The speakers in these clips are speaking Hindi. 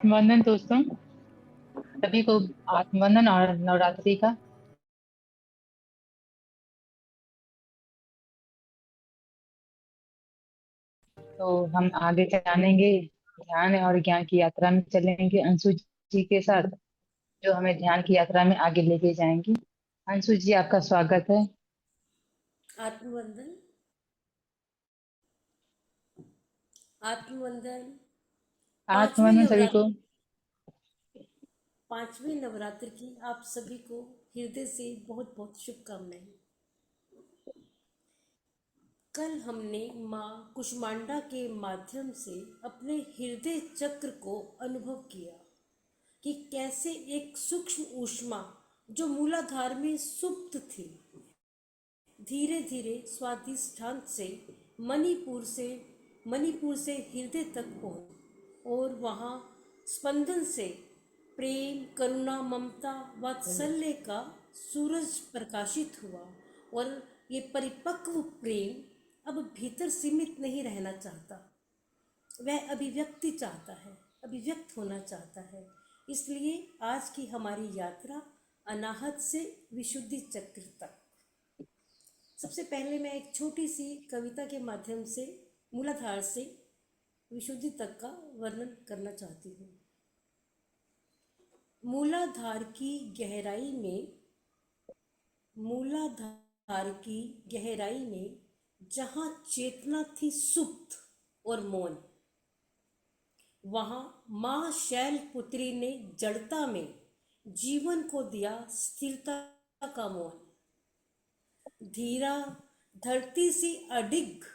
आत्मवंदन दोस्तों। सभी को आत्मवंदन और नवरात्रि का। तो हम आगे जानेंगे, ध्यान और ज्ञान की यात्रा में चलेंगे अंशु जी के साथ, जो हमें ध्यान की यात्रा में आगे लेके जाएंगी। अंशु जी, आपका स्वागत है। आत्मवंदन। आत्मवंदन। पांचवें आत्मवंदन सभी को। नवरात्र पांचवें नवरात्र की आप सभी को हृदय से बहुत बहुत शुभकामनाएं। कल हमने माँ कुष्मांडा के माध्यम से अपने हृदय चक्र को अनुभव किया कि कैसे एक सूक्ष्म ऊष्मा जो मूलाधार में सुप्त थी, धीरे धीरे स्वादिष्ठान से मणिपुर से हृदय तक पहुंची और वहां स्पंदन से प्रेम, करुणा, ममता, वात्सल्य का सूरज प्रकाशित हुआ। और ये परिपक्व प्रेम अब भीतर सीमित नहीं रहना चाहता, वह अभिव्यक्ति चाहता है, अभिव्यक्त होना चाहता है। इसलिए आज की हमारी यात्रा अनाहत से विशुद्धि चक्र तक। सबसे पहले मैं एक छोटी सी कविता के माध्यम से मूलाधार से विशुद्धि तक का वर्णन करना चाहती हूँ। मूलाधार की गहराई में मूलाधार की गहराई में जहाँ चेतना थी सुप्त और मौन, वहाँ माँ शैलपुत्री ने जड़ता में जीवन को दिया स्थिरता का मौन। धीरा अडिग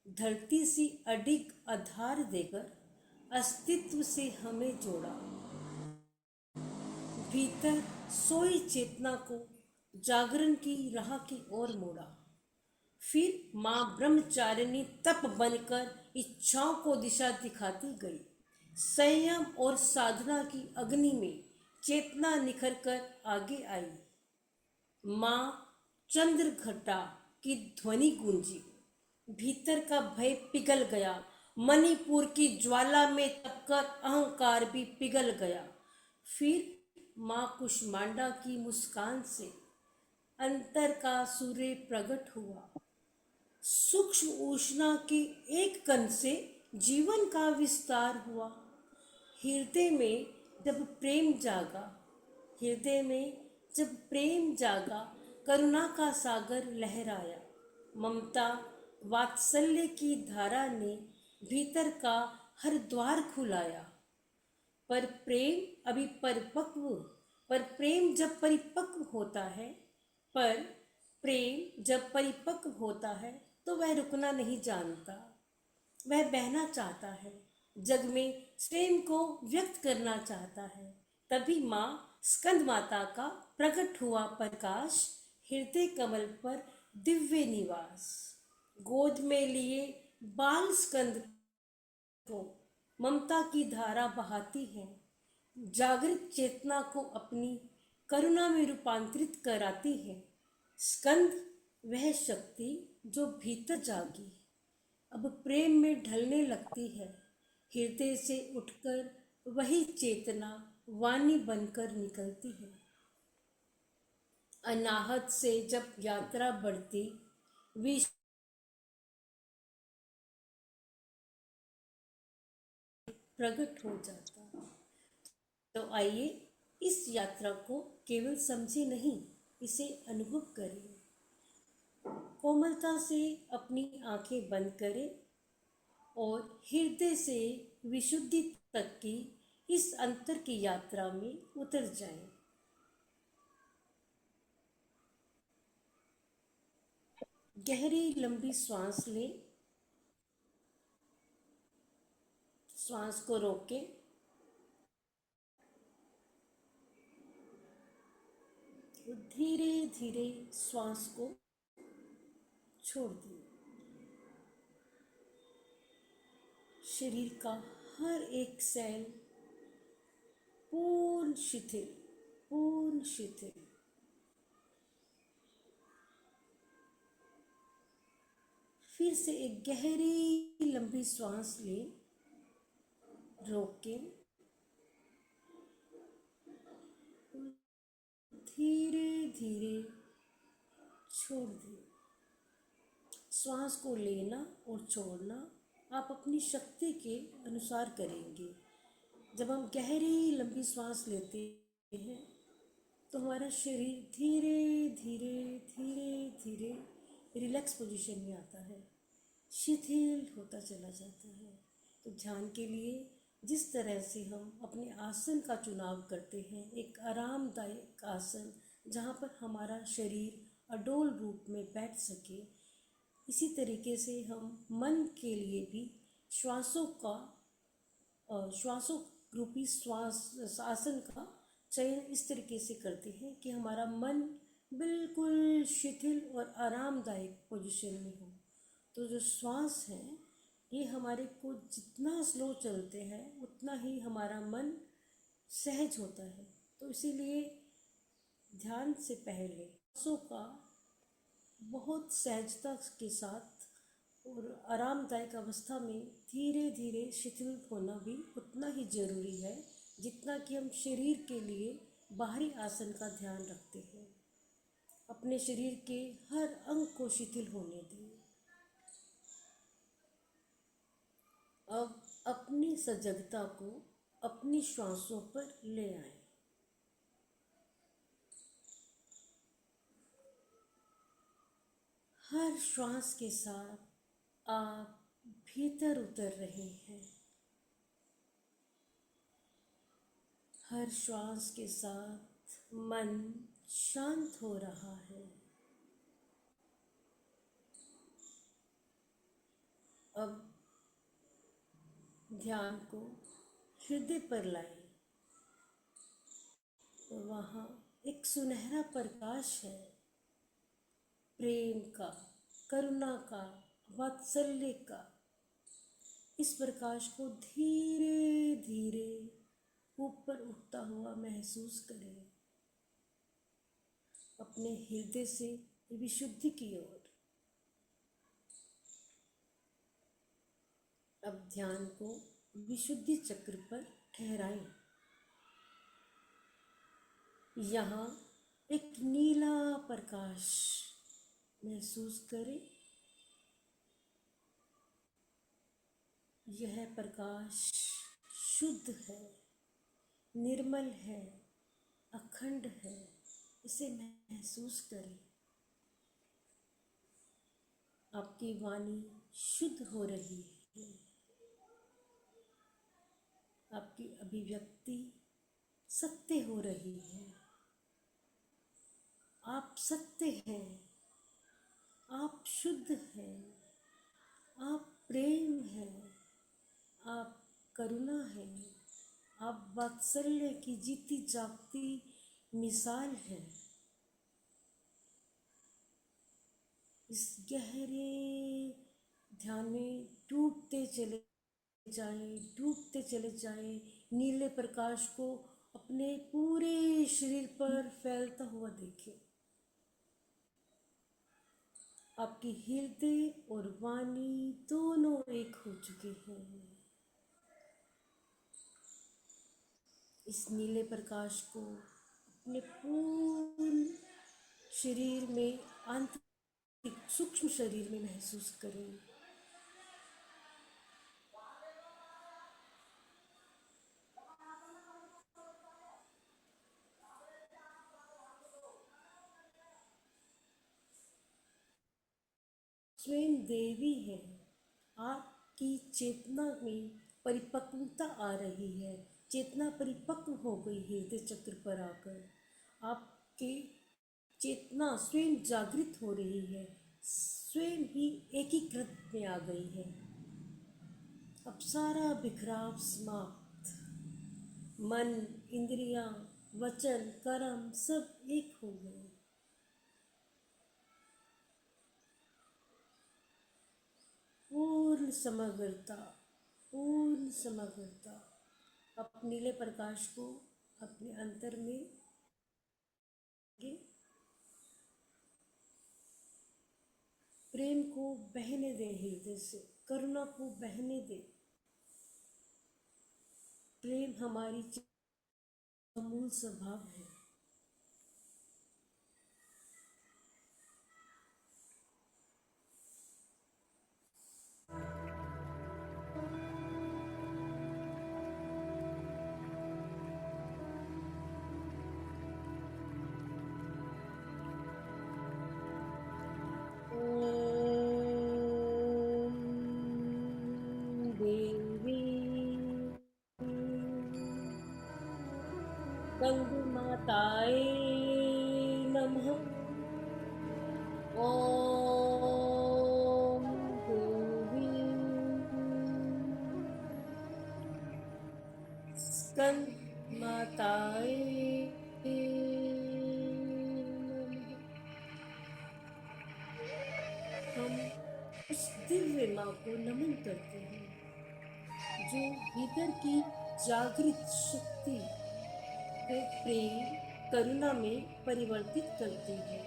धरती सी अडिग आधार देकर अस्तित्व से हमें जोड़ा। भीतर सोई चेतना को जागरण की राह की ओर मोड़ा। फिर माँ ब्रह्मचारिणी तप बनकर इच्छाओं को दिशा दिखाती गई। संयम और साधना की अग्नि में चेतना निखर कर आगे आई। माँ चंद्रघटा की ध्वनि गूंजी, भीतर का भय पिघल गया। मणिपुर की ज्वाला में तपकर अहंकार भी पिघल गया। फिर माँ कुष्मांडा की मुस्कान से अंतर का सूर्य प्रकट हुआ। सूक्ष्म ऊष्मा के एक कण से जीवन का विस्तार हुआ। हृदय में जब प्रेम जागा हृदय में जब प्रेम जागा, करुणा का सागर लहराया। ममता वात्सल्य की धारा ने भीतर का हर द्वार खुलाया। पर प्रेम अभी परिपक्व पर प्रेम जब परिपक्व होता है पर प्रेम जब परिपक्व होता है तो वह रुकना नहीं जानता, वह बहना चाहता है, जग में प्रेम को व्यक्त करना चाहता है। तभी माँ स्कंद माता का प्रकट हुआ प्रकाश, हृदय कमल पर दिव्य निवास। गोद में लिए बाल स्कंद को ममता की धारा बहाती है, जागृत चेतना को अपनी करुणा में रूपांतरित कराती है। स्कंद वह शक्ति जो भीतर जागी अब प्रेम में ढलने लगती है। हृदय से उठकर वही चेतना वाणी बनकर निकलती है। अनाहत से जब यात्रा बढ़ती, विश्व प्रकट हो जाता। तो आइए इस यात्रा को केवल समझे नहीं, इसे अनुभव करें। कोमलता से अपनी आंखें बंद करें और हृदय से विशुद्धि तक की इस अंतर की यात्रा में उतर जाएं। गहरी लंबी सांस लें, श्वास को रोकें, धीरे धीरे श्वास को छोड़ दिए। शरीर का हर एक सेल पूर्ण शिथिल, पूर्ण शिथिल। फिर से एक गहरी लंबी सांस लें, रोकें, धीरे धीरे छोड़ दें। श्वास को लेना और छोड़ना आप अपनी शक्ति के अनुसार करेंगे। जब हम गहरी लंबी सांस लेते हैं तो हमारा शरीर धीरे धीरे धीरे धीरे रिलैक्स पोजीशन में आता है, शिथिल होता चला जाता है। तो ध्यान के लिए जिस तरह से हम अपने आसन का चुनाव करते हैं, एक आरामदायक आसन जहाँ पर हमारा शरीर अडोल रूप में बैठ सके, इसी तरीके से हम मन के लिए भी श्वासों रूपी श्वास आसन का चयन इस तरीके से करते हैं कि हमारा मन बिल्कुल शिथिल और आरामदायक पोजीशन में हो। तो जो श्वास है ये हमारे को जितना स्लो चलते हैं उतना ही हमारा मन सहज होता है। तो इसीलिए ध्यान से पहले श्वासों का बहुत सहजता के साथ और आरामदायक अवस्था में धीरे धीरे शिथिल होना भी उतना ही ज़रूरी है जितना कि हम शरीर के लिए बाहरी आसन का ध्यान रखते हैं। अपने शरीर के हर अंग को शिथिल होने दें। अब अपनी सजगता को अपनी श्वासों पर ले आएं। हर श्वास के साथ आप भीतर उतर रहे हैं। हर श्वास के साथ मन शांत हो रहा है। अब ध्यान को हृदय पर लाएं और वहाँ एक सुनहरा प्रकाश है, प्रेम का, करुणा का, वात्सल्य का। इस प्रकाश को धीरे धीरे ऊपर उठता हुआ महसूस करें, अपने हृदय से विशुद्धि की ओर। अब ध्यान को विशुद्धि चक्र पर ठहराएं। यहाँ एक नीला प्रकाश महसूस करें। यह प्रकाश शुद्ध है, निर्मल है, अखंड है। इसे महसूस करें। आपकी वाणी शुद्ध हो रही है। आपकी अभिव्यक्ति सत्य हो रही है। आप सत्य हैं, आप शुद्ध हैं, आप प्रेम हैं, आप करुणा हैं, आप वात्सल्य की जीती जागती मिसाल हैं। इस गहरे ध्यान में डूबते चले जाएं। नीले प्रकाश को अपने पूरे शरीर पर फैलता हुआ देखें। आपकी हृदय और वाणी दोनों एक हो चुके हैं। इस नीले प्रकाश को अपने पूर्ण शरीर में, आंतरिक सूक्ष्म शरीर में महसूस करें। स्वयं देवी है। आपकी चेतना में परिपक्वता आ रही है। चेतना परिपक्व हो गई है हृदय चक्र पर आकर। आपकी चेतना स्वयं जागृत हो रही है, स्वयं ही एकीकृत में आ गई है। अब सारा बिखराव समाप्त। मन, इंद्रियां, वचन, कर्म सब एक हो गए। पूर्ण समग्रता, पूर्ण समग्रता। आप नीले प्रकाश को अपने अंतर में प्रेम को बहने दें, हृदय से करुणा को बहने दें। प्रेम हमारी मूल स्वभाव है। ओम देवी स्कंद माताए नमः। हम उस दिव्य माँ को नमन करते हैं जो भीतर की जागृत शक्ति को प्रेम करुणा में परिवर्तित करती है।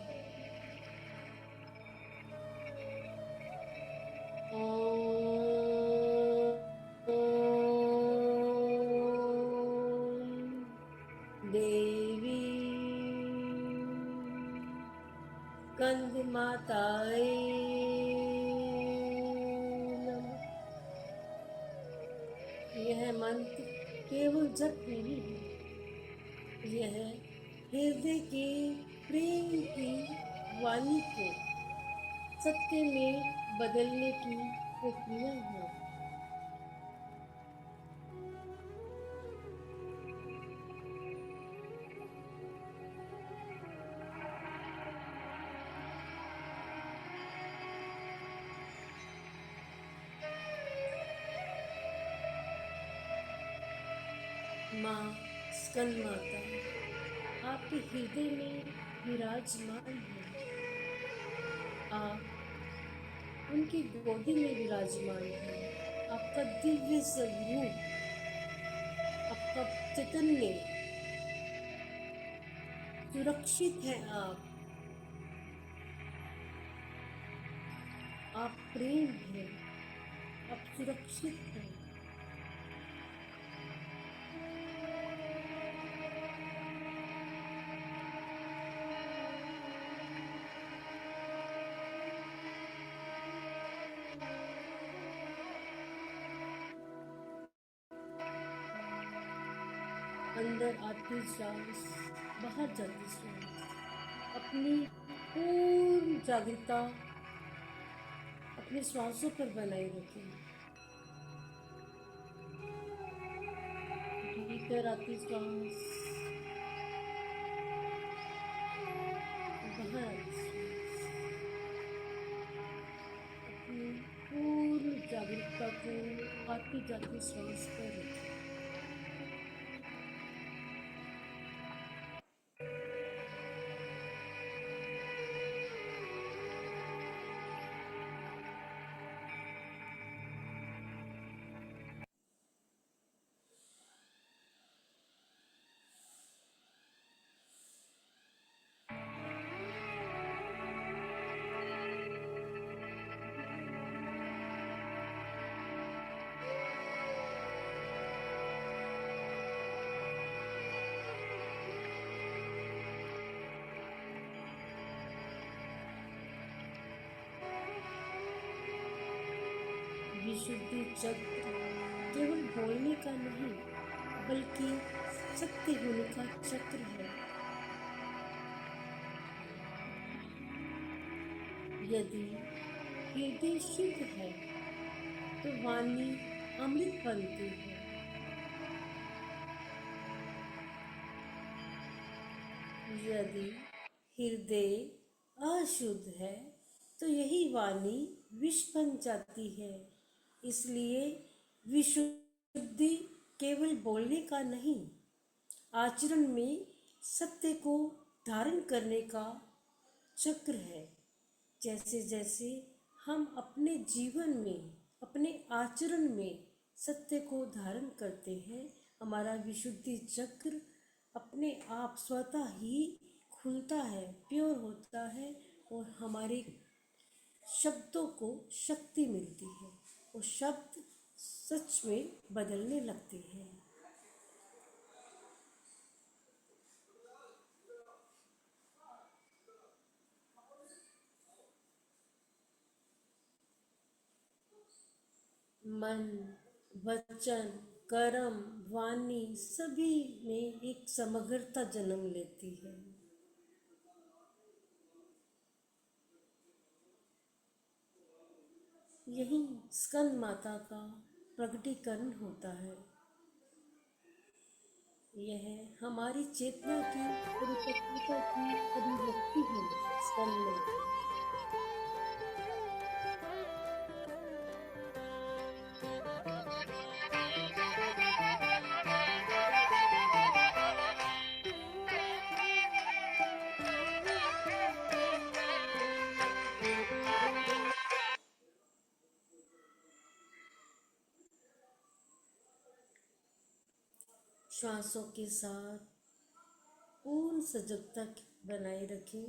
ओम देवी कंद माताए नमः। यह मंत्र केवल जप नहीं है, यह हृदय के प्रेम की वाणी को सत्य में बदलने की प्रक्रिया है। माँ स्कंद माता आपके हृदय में विराजमान है। आप उनकी गोदी में विराजमान है। आपका दिव्य स्वरूप, आपका चैतन्य सुरक्षित है। आप प्रेम है, आप सुरक्षित हैं। अंदर आती सांस, बाहर जाती सांस, अपनी पूर्ण जागरूकता अपने श्वासों पर बनाए रखें। भीतर आती सांस, बाहर आती सांस, अपनी पूर्ण जागरूकता को आती जाती सांस पर रखें। विशुद्धि चक्र केवल बोलने का नहीं, बल्कि सत्य होने का चक्र है। यदि हृदय शुद्ध है तो वाणी अमृत बनती है। यदि हृदय अशुद्ध है तो यही वाणी विष बन जाती है। इसलिए विशुद्धि केवल बोलने का नहीं, आचरण में सत्य को धारण करने का चक्र है। जैसे जैसे हम अपने जीवन में, अपने आचरण में सत्य को धारण करते हैं, हमारा विशुद्धि चक्र अपने आप स्वतः ही खुलता है, प्योर होता है और हमारे शब्दों को शक्ति मिलती है। वो शब्द सच में बदलने लगते हैं। मन, वचन, कर्म, वाणी सभी में एक समग्रता जन्म लेती है। यही स्कंद माता का प्रकटीकरण होता है। यह हमारी चेतना की परिपक्वता की अभिव्यक्ति है। स्कंद माता श्वासों के साथ पूर्ण सजगता बनाए रखें।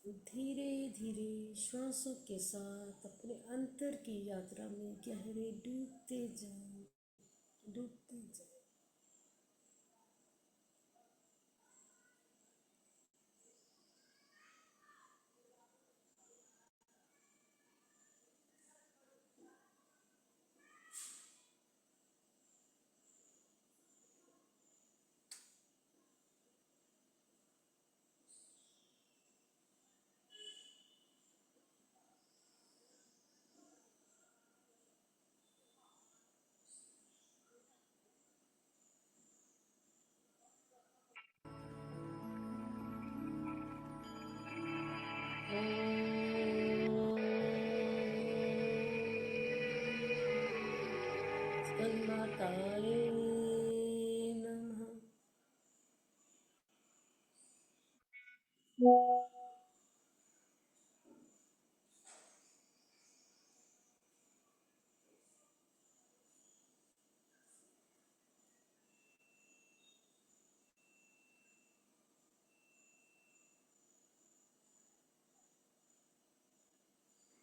धीरे धीरे श्वासों के साथ अपने अंतर की यात्रा में गहरे डूबते जाएं, डूबते जाएं। स्कंदमाताय नमः।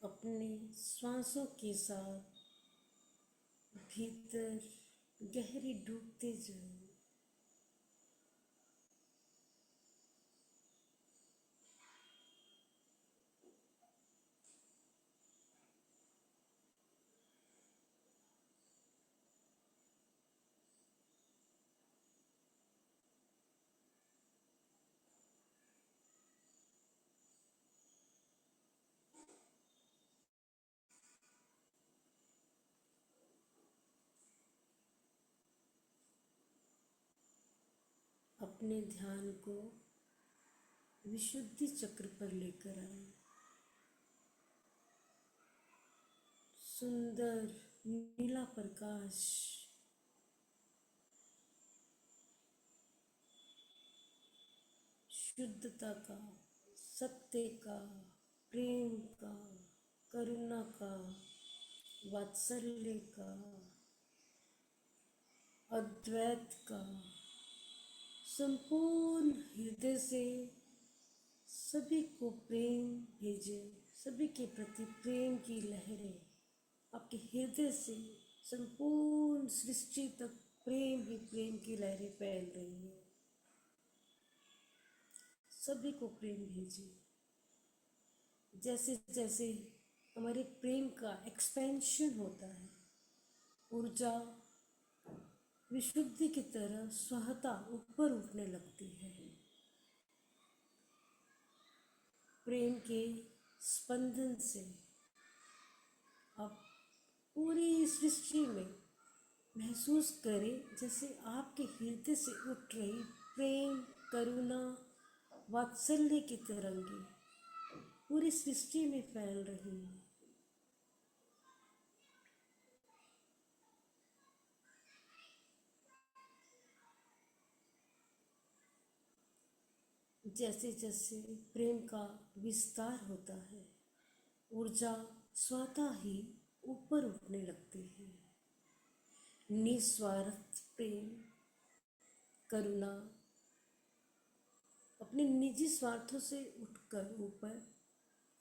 अपने श्वासों के साथ भीतर गहरी डूबते जाएं। अपने ध्यान को विशुद्धि चक्र पर लेकर आए। सुंदर नीला प्रकाश शुद्धता का, सत्य का, प्रेम का, करुणा का, वात्सल्य का, अद्वैत का संपूर्ण हृदय से सभी को प्रेम भेजे। सभी के प्रति प्रेम की लहरें आपके हृदय से संपूर्ण सृष्टि तक प्रेम ही प्रेम की लहरें फैल रही हैं। सभी को प्रेम भेजिए। जैसे जैसे हमारे प्रेम का एक्सपेंशन होता है, ऊर्जा विशुद्धि की तरह स्वतः ऊपर उठने लगती है। प्रेम के स्पंदन से आप पूरी सृष्टि में महसूस करें जैसे आपके हृदय से उठ रही प्रेम, करुणा, वात्सल्य की तरंगे पूरी सृष्टि में फैल रही हैं। जैसे जैसे प्रेम का विस्तार होता है, ऊर्जा स्वतः ही ऊपर उठने लगती है। निस्वार्थ प्रेम, करुणा अपने निजी स्वार्थों से उठकर ऊपर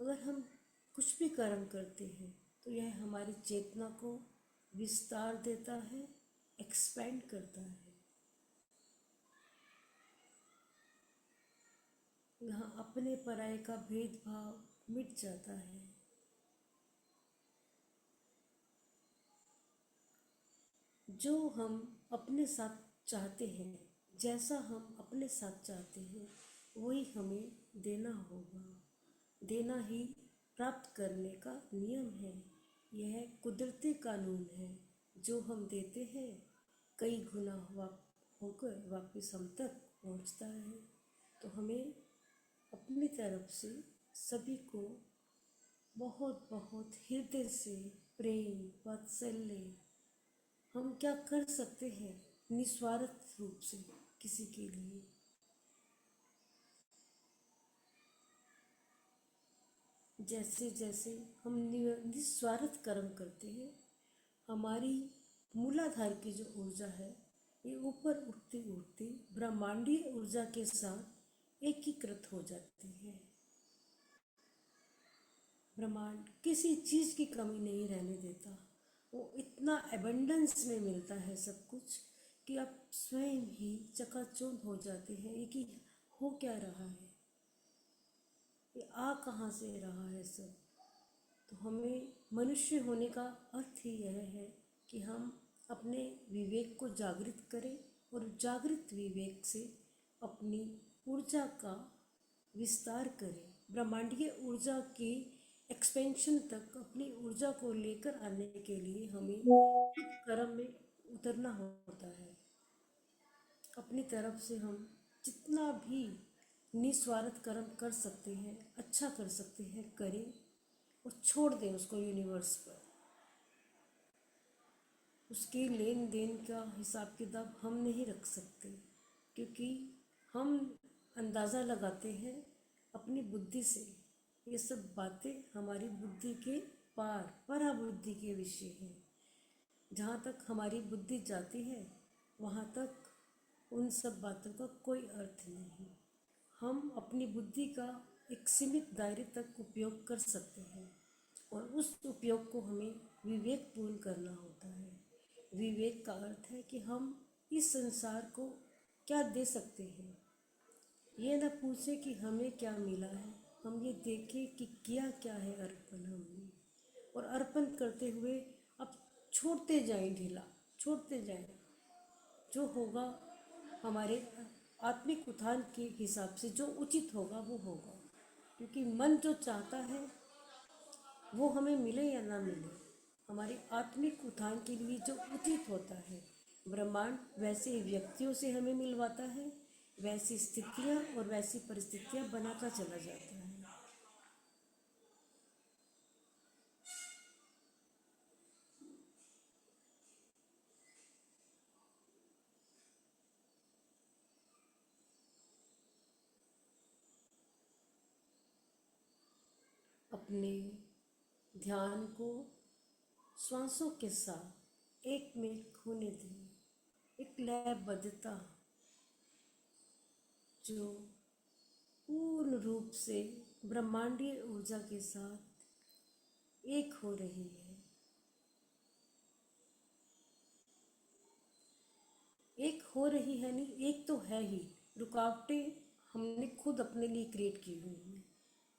अगर हम कुछ भी कर्म करते हैं तो यह हमारी चेतना को विस्तार देता है, एक्सपेंड करता है। यहाँ अपने पराये का भेदभाव मिट जाता है। जो हम अपने साथ चाहते हैं, जैसा हम अपने साथ चाहते हैं वही हमें देना होगा। देना ही प्राप्त करने का नियम है। यह कुदरती कानून है। जो हम देते हैं कई गुना होकर वापस हम तक पहुंचता है। तो हमें अपनी तरफ से सभी को बहुत बहुत हृदय से प्रेम, वात्सल्य हम क्या कर सकते हैं निस्वार्थ रूप से किसी के लिए। जैसे जैसे हम निस्वार्थ कर्म करते हैं, हमारी मूलाधार की जो ऊर्जा है ये ऊपर उठते उठते ब्रह्मांडीय ऊर्जा के साथ एकीकृत हो जाती है। ब्रह्मांड किसी चीज़ की कमी नहीं रहने देता, वो इतना एबंडेंस में मिलता है सब कुछ कि आप स्वयं ही चकाचौंध हो जाते हैं ये कि हो क्या रहा है, ये आ कहाँ से रहा है सब। तो हमें मनुष्य होने का अर्थ ही यह है कि हम अपने विवेक को जागृत करें और जागृत विवेक से अपनी ऊर्जा का विस्तार करें। ब्रह्मांडीय ऊर्जा की एक्सपेंशन तक अपनी ऊर्जा को लेकर आने के लिए हमें खुद कर्म में उतरना होता है। अपनी तरफ से हम जितना भी निस्वार्थ कर्म कर सकते हैं, अच्छा कर सकते हैं, करें और छोड़ दें उसको यूनिवर्स पर। उसके लेन देन का हिसाब किताब हम नहीं रख सकते, क्योंकि हम अंदाज़ा लगाते हैं अपनी बुद्धि से। ये सब बातें हमारी बुद्धि के पार पराबुद्धि के विषय हैं। जहाँ तक हमारी बुद्धि जाती है वहाँ तक उन सब बातों का कोई अर्थ नहीं। हम अपनी बुद्धि का एक सीमित दायरे तक उपयोग कर सकते हैं और उस उपयोग को हमें विवेकपूर्ण करना होता है। विवेक का अर्थ है कि हम इस संसार को क्या दे सकते हैं। ये न पूछे कि हमें क्या मिला है, हम ये देखें कि किया क्या है अर्पण हमने, और अर्पण करते हुए अब छोड़ते जाएं, ढीला छोड़ते जाएं। जो होगा हमारे आत्मिक उत्थान के हिसाब से जो उचित होगा वो होगा, क्योंकि मन जो चाहता है वो हमें मिले या ना मिले, हमारे आत्मिक उत्थान के लिए जो उचित होता है ब्रह्मांड वैसे व्यक्तियों से हमें मिलवाता है, वैसी स्थितियाँ और वैसी परिस्थितियाँ बनाता चला जाता है। अपने ध्यान को श्वासों के साथ एक में होने दें, एक लयबद्धता जो पूर्ण रूप से ब्रह्मांडीय ऊर्जा के साथ एक हो रही है। एक हो रही है नहीं, एक तो है ही। रुकावटें हमने खुद अपने लिए क्रिएट की हुई हैं।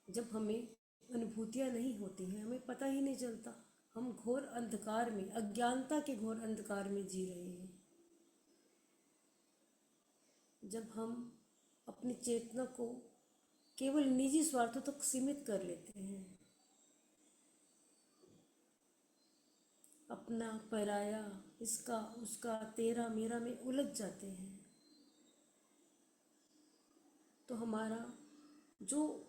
जब हमें अनुभूतियाँ नहीं होती हैं, हमें पता ही नहीं चलता, हम घोर अंधकार में, अज्ञानता के घोर अंधकार में जी रहे हैं। जब हम अपनी चेतना को केवल निजी स्वार्थों तक सीमित कर लेते हैं, अपना पराया, इसका उसका, तेरा मेरा में उलझ जाते हैं, तो हमारा जो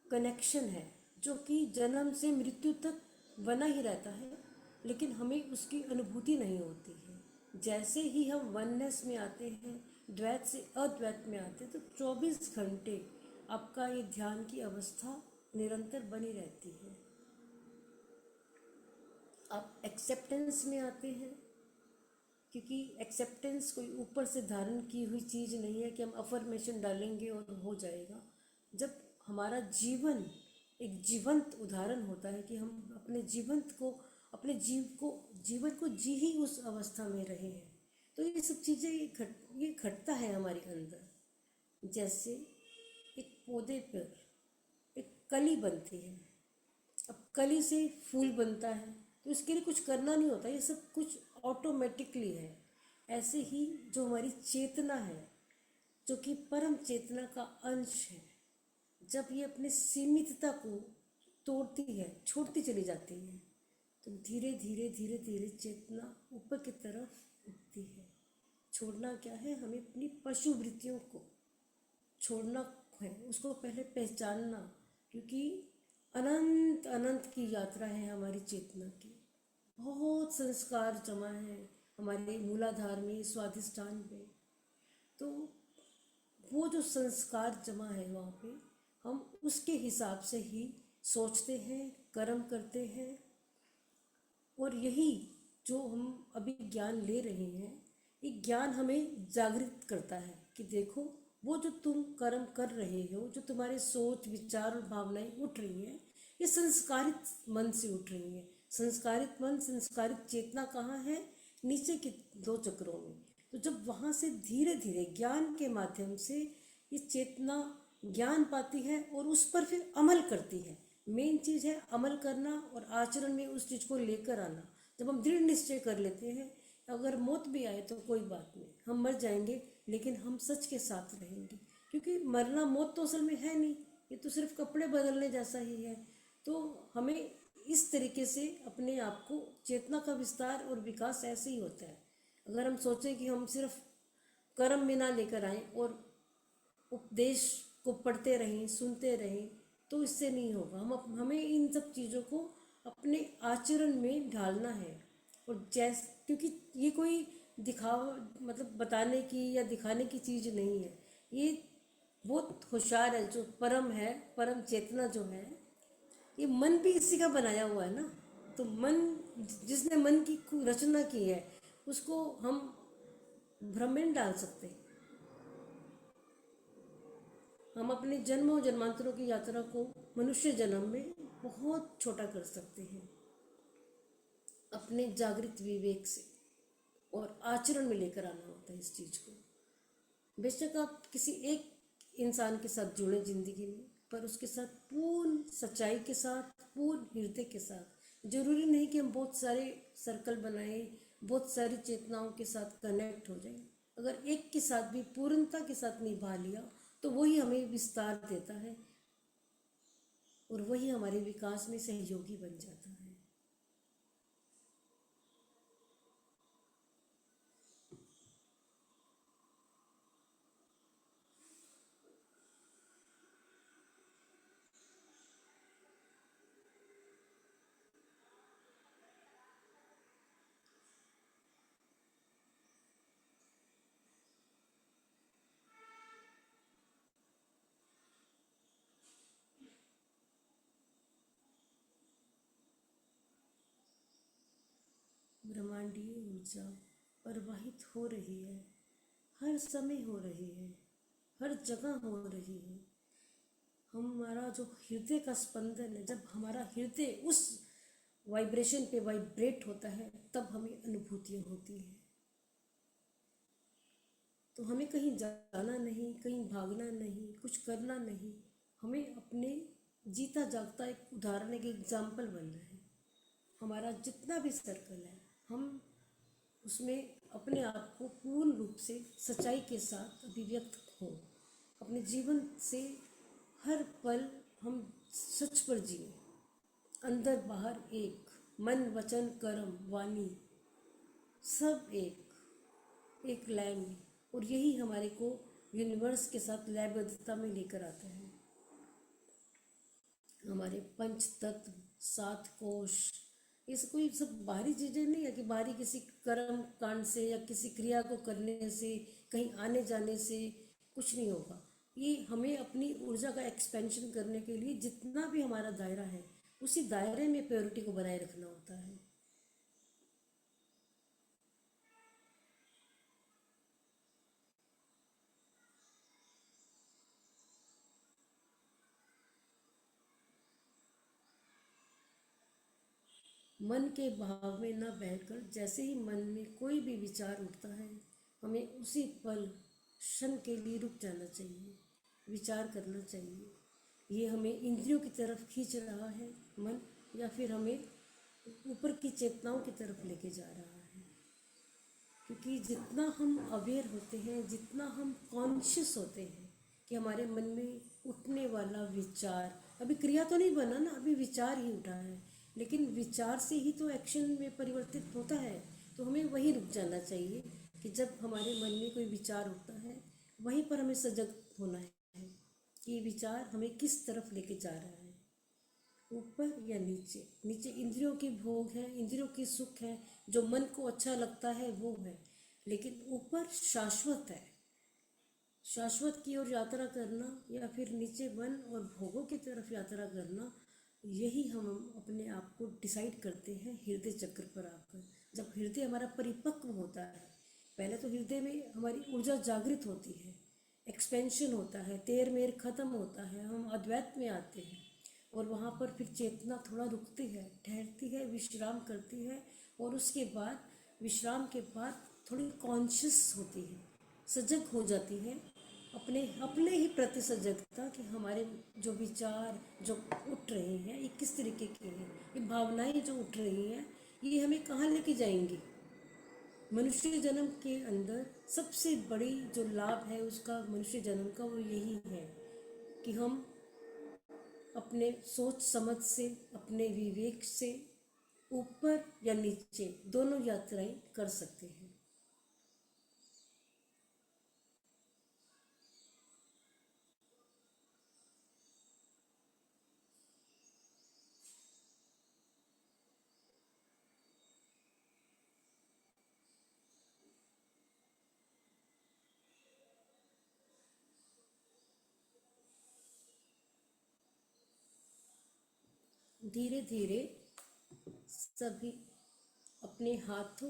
कनेक्शन है, जो कि जन्म से मृत्यु तक बना ही रहता है, लेकिन हमें उसकी अनुभूति नहीं होती है। जैसे ही हम वननेस में आते हैं, द्वैत से अद्वैत में आते हैं, तो 24 घंटे आपका ये ध्यान की अवस्था निरंतर बनी रहती है। आप एक्सेप्टेंस में आते हैं, क्योंकि एक्सेप्टेंस कोई ऊपर से धारण की हुई चीज़ नहीं है कि हम अफर्मेशन डालेंगे और हो जाएगा। जब हमारा जीवन एक जीवंत उदाहरण होता है कि हम अपने अपने जीवन को जी ही उस अवस्था में रहे हैं, तो ये सब चीज़ें ये घटता है हमारे अंदर। जैसे एक पौधे पर एक कली बनती है, अब कली से फूल बनता है, तो इसके लिए कुछ करना नहीं होता, ये सब कुछ ऑटोमेटिकली है। ऐसे ही जो हमारी चेतना है, जो कि परम चेतना का अंश है, जब ये अपनी सीमितता को तोड़ती है, छोड़ती चली जाती है, तो धीरे धीरे धीरे धीरे चेतना ऊपर की तरफ उठती है। छोड़ना क्या है, हमें अपनी पशु वृत्तियों को छोड़ना है, उसको पहले पहचानना, क्योंकि अनंत अनंत की यात्रा है हमारी चेतना की। बहुत संस्कार जमा है हमारे मूलाधार में, स्वाधिष्ठान पे। तो वो जो संस्कार जमा है वहाँ पे, हम उसके हिसाब से ही सोचते हैं, कर्म करते हैं, और यही जो हम अभी ज्ञान ले रहे हैं, ये ज्ञान हमें जागृत करता है कि देखो, वो जो तुम कर्म कर रहे हो, जो तुम्हारे सोच विचार और भावनाएं उठ रही हैं, ये संस्कारित मन से उठ रही हैं। संस्कारित मन, संस्कारित चेतना कहाँ है? नीचे के दो चक्रों में। तो जब वहाँ से धीरे धीरे ज्ञान के माध्यम से ये चेतना ज्ञान पाती है और उस पर फिर अमल करती है। मेन चीज़ है अमल करना और आचरण में उस चीज़ को लेकर आना। जब हम दृढ़ निश्चय कर लेते हैं, अगर मौत भी आए तो कोई बात नहीं, हम मर जाएंगे लेकिन हम सच के साथ रहेंगे, क्योंकि मरना मौत तो असल में है नहीं, ये तो सिर्फ कपड़े बदलने जैसा ही है। तो हमें इस तरीके से अपने आप को, चेतना का विस्तार और विकास ऐसे ही होता है। अगर हम सोचें कि हम सिर्फ कर्म में ना लेकर आए और उपदेश को पढ़ते रहें, सुनते रहें, तो इससे नहीं होगा। हमें इन सब चीज़ों को अपने आचरण में ढालना है। और क्योंकि ये कोई दिखावा, मतलब बताने की या दिखाने की चीज़ नहीं है। ये बहुत होशियार है, जो परम है, परम चेतना जो है, ये मन भी इसी का बनाया हुआ है ना। तो मन, जिसने मन की रचना की है, उसको हम भ्रम में नहीं डाल सकते। हम अपने जन्मों जन्मांतरों की यात्रा को मनुष्य जन्म में बहुत छोटा कर सकते हैं अपने जागृत विवेक से, और आचरण में लेकर आना होता है इस चीज़ को। बेशक आप किसी एक इंसान के साथ जुड़े जिंदगी में, पर उसके साथ पूर्ण सच्चाई के साथ, पूर्ण हृदय के साथ। जरूरी नहीं कि हम बहुत सारे सर्कल बनाएं, बहुत सारी चेतनाओं के साथ कनेक्ट हो जाएं। अगर एक के साथ भी पूर्णता के साथ निभा लिया, तो वही हमें विस्तार देता है और वही हमारे विकास में सहयोगी बन जाता है। ब्रह्मांडीय ऊर्जा प्रवाहित हो रही है, हर समय हो रही है, हर जगह हो रही है। हमारा जो हृदय का स्पंदन है, जब हमारा हृदय उस वाइब्रेशन पे वाइब्रेट होता है, तब हमें अनुभूतियाँ होती हैं। तो हमें कहीं जाना नहीं, कहीं भागना नहीं, कुछ करना नहीं। हमें अपने जीता जागता एक उदाहरण, एक एग्जाम्पल बनना है। हमारा जितना भी सर्कल है, हम उसमें अपने आप को पूर्ण रूप से सच्चाई के साथ अभिव्यक्त हो। अपने जीवन से हर पल हम सच पर जिए, अंदर बाहर एक, मन वचन कर्म वाणी सब एक लय में। और यही हमारे को यूनिवर्स के साथ लयबद्धता में लेकर आता है। हमारे पंच तत्व, सात कोश, ये कोई सब बाहरी चीज़ें नहीं है कि बाहरी किसी कर्म कांड से या किसी क्रिया को करने से, कहीं आने जाने से कुछ नहीं होगा। ये हमें अपनी ऊर्जा का एक्सपेंशन करने के लिए जितना भी हमारा दायरा है, उसी दायरे में प्योरिटी को बनाए रखना होता है। मन के भाव में न बहकर, जैसे ही मन में कोई भी विचार उठता है, हमें उसी पल क्षण के लिए रुक जाना चाहिए, विचार करना चाहिए। ये हमें इंद्रियों की तरफ खींच रहा है मन, या फिर हमें ऊपर की चेतनाओं की तरफ लेके जा रहा है। क्योंकि जितना हम अवेयर होते हैं, जितना हम कॉन्शियस होते हैं कि हमारे मन में उठने वाला विचार, अभी क्रिया तो नहीं बना ना, अभी विचार ही उठा है, लेकिन विचार से ही तो एक्शन में परिवर्तित होता है। तो हमें वहीं रुक जाना चाहिए कि जब हमारे मन में कोई विचार उठता है, वहीं पर हमें सजग होना है कि ये विचार हमें किस तरफ लेके जा रहा है, ऊपर या नीचे। नीचे इंद्रियों की भोग है, इंद्रियों की सुख है, जो मन को अच्छा लगता है वो है, लेकिन ऊपर शाश्वत है। शाश्वत की ओर यात्रा करना, या फिर नीचे मन और भोगों की तरफ यात्रा करना, यही हम अपने आप को डिसाइड करते हैं हृदय चक्र पर आकर। जब हृदय हमारा परिपक्व होता है, पहले तो हृदय में हमारी ऊर्जा जागृत होती है, एक्सपेंशन होता है, तेर मेर खत्म होता है, हम अद्वैत में आते हैं। और वहाँ पर फिर चेतना थोड़ा रुकती है, ठहरती है, विश्राम करती है। और उसके बाद, विश्राम के बाद थोड़ी कॉन्शियस होती है, सजग हो जाती है, अपने अपने ही प्रति सजगता कि हमारे जो विचार जो उठ रहे हैं ये किस तरीके के हैं, ये भावनाएं जो उठ रही हैं ये हमें कहाँ लेके जाएंगी। मनुष्य जन्म के अंदर सबसे बड़ी जो लाभ है उसका, मनुष्य जन्म का, वो यही है कि हम अपने सोच समझ से, अपने विवेक से ऊपर या नीचे दोनों यात्राएं कर सकते हैं। धीरे धीरे सभी अपने हाथों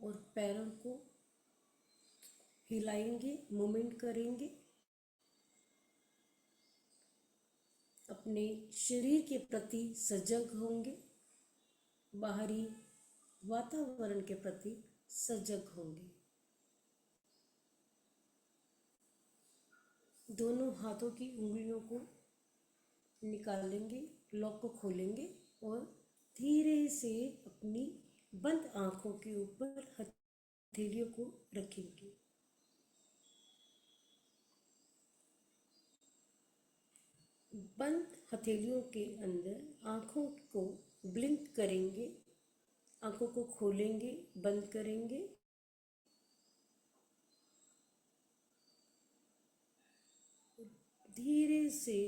और पैरों को हिलाएंगे, मूवमेंट करेंगे, अपने शरीर के प्रति सजग होंगे, बाहरी वातावरण के प्रति सजग होंगे। दोनों हाथों की उंगलियों को निकालेंगे, लॉक को खोलेंगे और धीरे से अपनी बंद आंखों के ऊपर हथेलियों को रखेंगे। बंद हथेलियों के अंदर आंखों को ब्लिंक करेंगे, आंखों को खोलेंगे, बंद करेंगे। धीरे से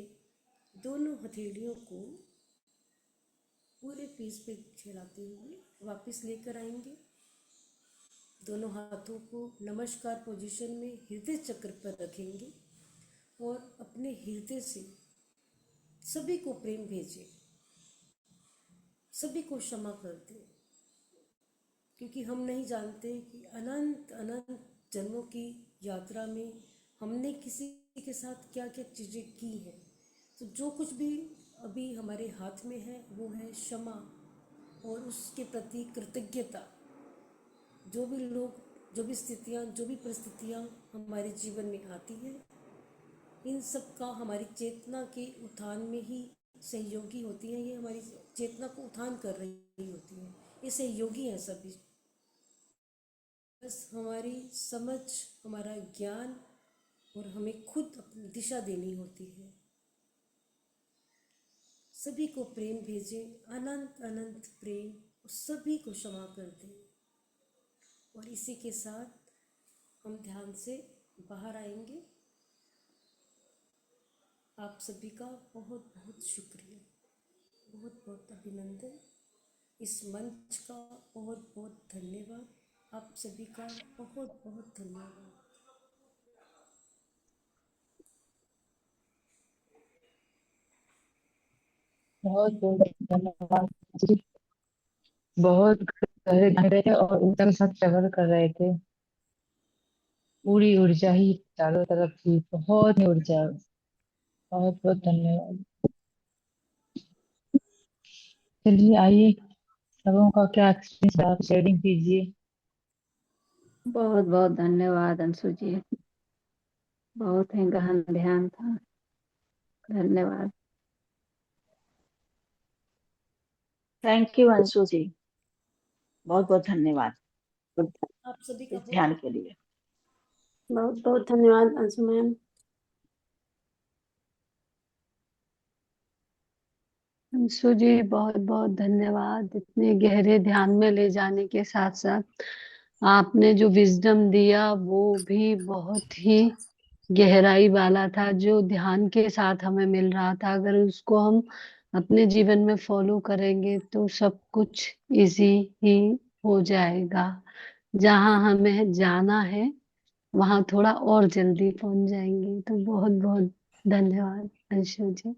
दोनों हथेलियों को पूरे पीस पे चलाते हुए वापस लेकर आएंगे। दोनों हाथों को नमस्कार पोजीशन में हृदय चक्र पर रखेंगे और अपने हृदय से सभी को प्रेम भेजें, सभी को क्षमा कर दें, क्योंकि हम नहीं जानते कि अनंत अनंत जन्मों की यात्रा में हमने किसी के साथ क्या क्या चीज़ें की हैं। तो जो कुछ भी अभी हमारे हाथ में है वो है क्षमा और उसके प्रति कृतज्ञता। जो भी लोग, जो भी स्थितियाँ, जो भी परिस्थितियाँ हमारे जीवन में आती हैं, इन सब का हमारी चेतना के उत्थान में ही सहयोगी होती हैं। ये हमारी चेतना को उत्थान कर रही होती हैं, ये सहयोगी हैं सभी। बस हमारी समझ, हमारा ज्ञान और हमें खुद अपनी दिशा देनी होती है। सभी को प्रेम भेजें, अनंत अनंत प्रेम, और सभी को क्षमा कर दें। और इसी के साथ हम ध्यान से बाहर आएंगे। आप सभी का बहुत बहुत शुक्रिया, बहुत बहुत अभिनंदन। इस मंच का बहुत बहुत धन्यवाद। आप सभी का बहुत बहुत धन्यवाद। बहुत बहुत धन्यवाद जी। बहुत गहरे ध्यान रहे थे और ऊर्जा के साथ ट्रेवल कर रहे थे। पूरी ऊर्जा ही चारों तरफ थी, बहुत ही ऊर्जा। बहुत बहुत धन्यवाद। चलिए आइए, सबों का क्या एक्सपीरियंस आप शेयरिंग कीजिए। बहुत बहुत धन्यवाद अंशु जी, बहुत ही गहन ध्यान था। धन्यवाद। थैंक यू अंशु जी, बहुत बहुत धन्यवाद आप सभी का इस बहुत ध्यान के लिए। बहुत बहुत धन्यवाद अंशु मैम। अंशु जी बहुत बहुत धन्यवाद, इतने गहरे ध्यान में ले जाने के साथ साथ आपने जो विजडम दिया वो भी बहुत ही गहराई वाला था, जो ध्यान के साथ हमें मिल रहा था। अगर उसको हम अपने जीवन में फॉलो करेंगे तो सब कुछ इजी ही हो जाएगा। जहाँ हमें जाना है वहां थोड़ा और जल्दी पहुंच जाएंगे। तो बहुत बहुत धन्यवाद अंशु जी।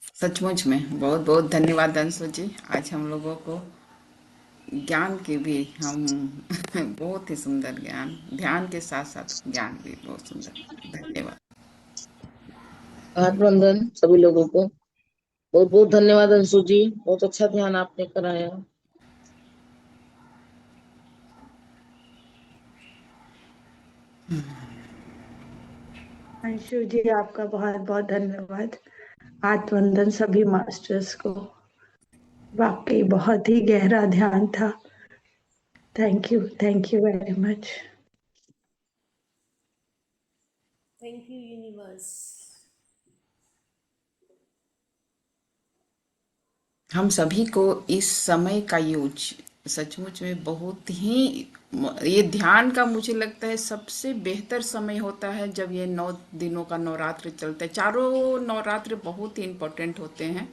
सचमुच में बहुत बहुत धन्यवाद अंशु जी। आज हम लोगों को ज्ञान के भी हम बहुत ही सुंदर ज्ञान, ध्यान के साथ साथ ज्ञान भी बहुत सुंदर। धन्यवाद। हाथ वंदन सभी लोगों को। बहुत बहुत धन्यवाद अंशु जी, बहुत अच्छा ध्यान आपने कराया। अंशु जी आपका बहुत बहुत धन्यवाद। हाथ वंदन सभी मास्टर्स को। वाकई बहुत ही गहरा ध्यान था। Thank you very much. Thank you universe. हम सभी को इस समय का यूज सचमुच में बहुत ही, ये ध्यान का मुझे लगता है सबसे बेहतर समय होता है जब ये 9 दिनों का नवरात्र चलता है। चारों नवरात्र बहुत ही इम्पोर्टेंट होते हैं,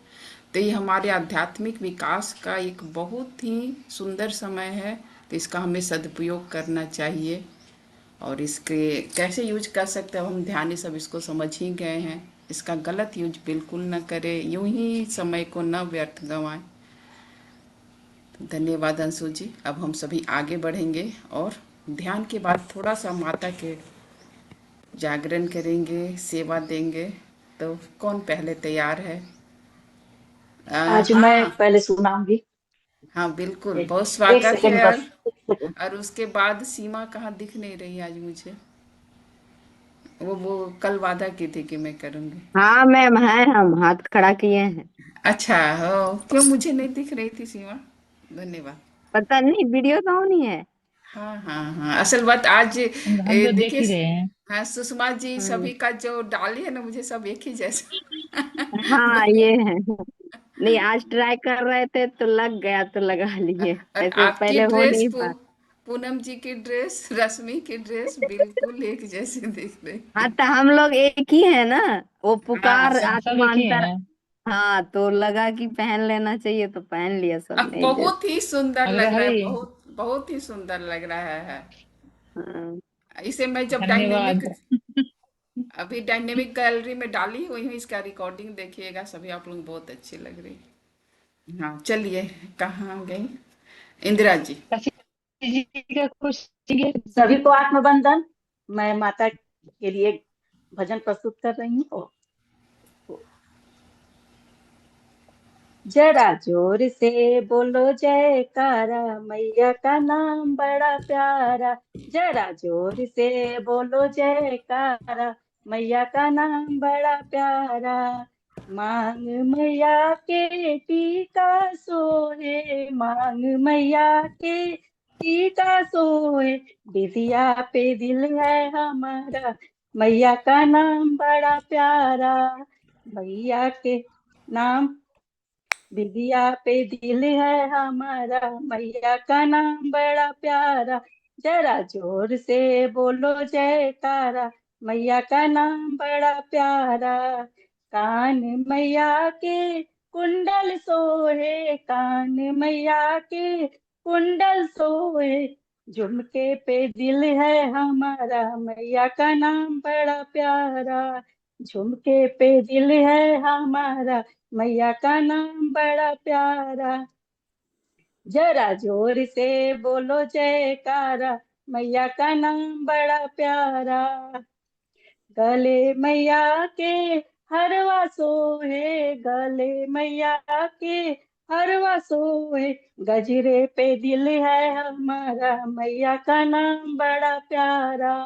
तो ये हमारे आध्यात्मिक विकास का एक बहुत ही सुंदर समय है। तो इसका हमें सदुपयोग करना चाहिए, और इसके कैसे यूज कर सकते हैं हम ध्यानी सब इसको समझ ही गए हैं। इसका गलत यूज बिल्कुल न करें, यूं ही समय को न व्यर्थ गंवाएं। धन्यवाद अंशु जी। अब हम सभी आगे बढ़ेंगे और ध्यान के बाद थोड़ा सा माता के जागरण करेंगे, सेवा देंगे। तो कौन पहले तैयार है? आज मैं हाँ पहले सुनाऊंगी। हाँ बिल्कुल, बहुत एक स्वागत है। सेकंड बस। और उसके बाद सीमा कहाँ दिख नहीं रही आज मुझे। वो कल वादा की थी कि मैं करूंगी। हाँ मैम है, हम हाथ खड़ा किए हैं। अच्छा हो, क्यों मुझे नहीं दिख रही थी सीमा? धन्यवाद। पता नहीं वीडियो तो नहीं है। हाँ हाँ हाँ, असल बात आज हम तो देख देखिए। ही रहे हैं। हाँ सुषमा जी हम्म। सभी का जो डाली है ना, मुझे सब एक ही जैसा। हाँ ये धन्यवाद। है। नहीं आज ट्राई कर रहे थे तो लग गया तो लगा लिए। और ऐसे आपकी पहले हो ड्रेस नहीं पा। पूनम जी की ड्रेस, रश्मि की ड्रेस बिल्कुल एक जैसी दिख हाँ रही। तो हम लोग एक ही है ना। वो हाँ पुकार सब एक ही आत्मांतर। हैं। हाँ तो लगा कि पहन लेना चाहिए तो पहन लिया अब सबने एक बहुत जैसे। ही सुंदर लग रहा है, अग्रहरी, बहुत बहुत ही सुंदर लग रहा है। हाँ। इसे मैं जब डायनेमिक, धन्यवाद। अभी डायनेमिक गैलरी में डाली हुई हूँ, इसका रिकॉर्डिंग देखिएगा सभी आप लोग, बहुत अच्छी लग रही। हाँ चलिए, कहाँ गई इंदिरा जी? शशि जी का कुछ ये सभी को आत्मबंधन। मैं माता के लिए भजन प्रस्तुत कर रही हूँ। जरा जोर से बोलो जयकारा, मैया का नाम बड़ा प्यारा। जरा जोर से बोलो जयकारा, मैया का नाम बड़ा प्यारा। मांग मैया के टीका सोहे, मांग मैया के टीका सोहे। बिटिया पे दिल है हमारा, मैया का नाम बड़ा प्यारा। मैया के नाम, बिटिया पे दिल है हमारा, मैया का नाम बड़ा प्यारा। जरा जोर से बोलो जयकारा, मैया का नाम बड़ा प्यारा। कान मैया के कुंडल सोहे, कान मैया के कुंडल सोहे। झुमके पे दिल है हमारा, मैया का नाम बड़ा प्यारा। झुमके पे दिल है हमारा, मैया का नाम बड़ा प्यारा। जरा जोर से बोलो जयकारा, मैया का नाम बड़ा प्यारा। गले मैया के हरवा सोहे, गले मैया के हरवा सोहे। गजरे पे दिल है हमारा, मैया का नाम बड़ा प्यारा।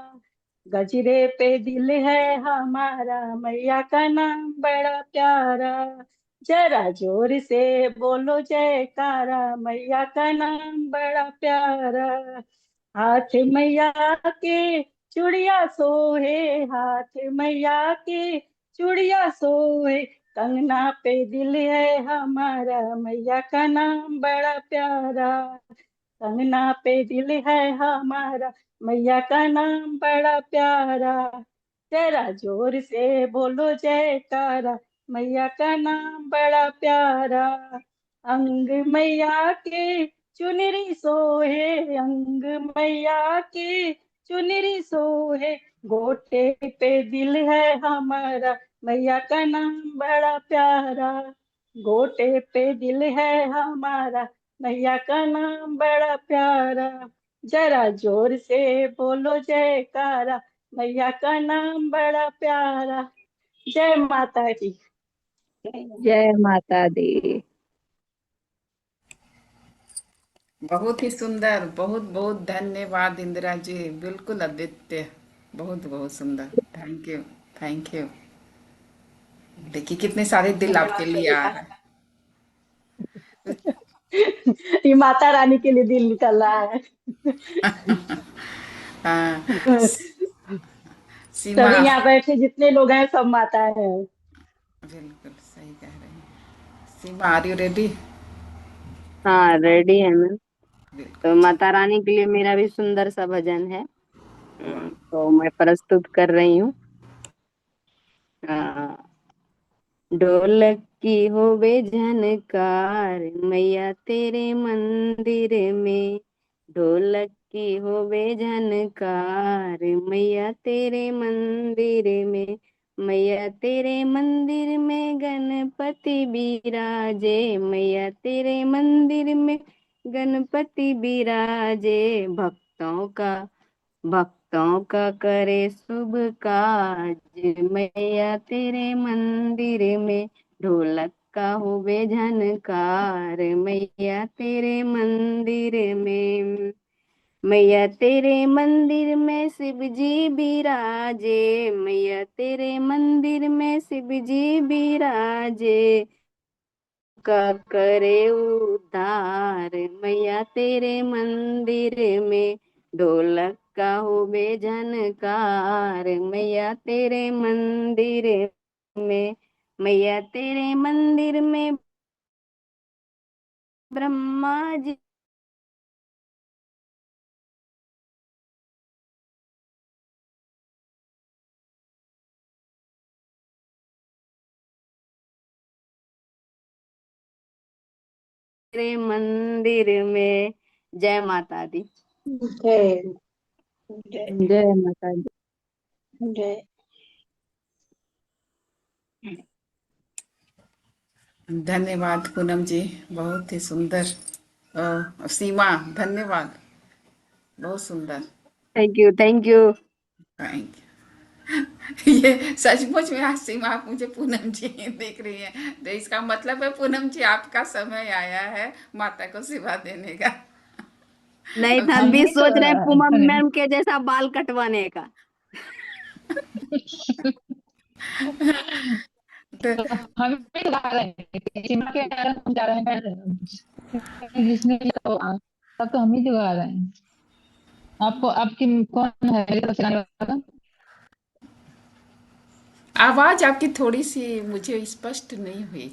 गजरे पे दिल है हमारा, मैया का नाम बड़ा प्यारा। जरा जोर से बोलो जयकारा, मैया का नाम बड़ा प्यारा। हाथ मैया के चूड़िया सोहे, हाथ मैया के चूड़िया सोहे। कंगना पे दिल है हमारा, मैया का नाम बड़ा प्यारा। कंगना पे दिल है हमारा, मैया का नाम बड़ा प्यारा। तेरा जोर से बोलो जयकारा, मैया का नाम बड़ा प्यारा। अंग मैया के चुनरी सोहे, अंग मैया के चुनरी सोहे। गोटे पे दिल है हमारा, मैया का नाम बड़ा प्यारा। गोटे पे दिल है हमारा, मैया का नाम बड़ा प्यारा। जरा जोर से बोलो जयकारा, मैया का नाम बड़ा प्यारा। जय माता की। जय माता दी। बहुत ही सुंदर, बहुत बहुत धन्यवाद इंदिरा जी, बिल्कुल अद्वितीय, बहुत बहुत सुंदर। Thank you, thank you. देखिए कितने सारे दिल आपके धन्यवाद लिए आ कविता। रहे ये माता रानी के लिए दिल निकल रहा है। हैं। हाँ, सीमा, सभी यहाँ बैठे जितने लोग हैं सब माता है। बिल्कुल सही कह रहे हैं। सीमा, आर यू रेडी? हाँ, रेडी है मैम। बिल्कुल तो ठीक। माता रानी के लिए मेरा भी सुंदर सा भजन है। वाह। तो मैं प्रस्तुत कर रही हूँ। हाँ। ढोलक की होवे झनकार, मैया तेरे मंदिर में। ढोलक की होवे झनकार, मैया तेरे मंदिर में। मैया तेरे मंदिर में गणपति बिराजे, मैया तेरे मंदिर में गणपति बिराजे। भक्तों का करे शुभ काज, मैया तेरे मंदिर में। ढोलक का होवे झनकार, मैया तेरे मंदिर में। मैया तेरे मंदिर में शिव जी बिराजे, मैया तेरे मंदिर में शिव जी बिराजे। का करे उद्धार, मैया तेरे मंदिर में। ढोलक का होवे झनकार, मैया तेरे मंदिर में। मैया तेरे मंदिर में ब्रह्मा जी तेरे मंदिर में। जय माता दी। जय जय जय माता दी। जय। धन्यवाद पूनम जी, बहुत ही सुंदर। सीमा, धन्यवाद, बहुत सुंदर। Thank you, thank you. Thank you. ये सचमुच में आज सीमा, आप मुझे पूनम जी देख रही हैं, तो इसका मतलब है पूनम जी आपका समय आया है माता को सेवा देने का। नहीं तो अब हम हम भी ही तो सोच रहे हैं पूनम मैम के जैसा बाल कटवाने का। तो हम भी तो गा रहे हैं, सीमा के कारण हम जा रहे हैं जिसने तो तब तो हम ही तो गा रहे हैं। आपको आपकी कौन है मेरी तरफ से गाने वाला? आवाज आपकी थोड़ी सी मुझे स्पष्ट नहीं हुई।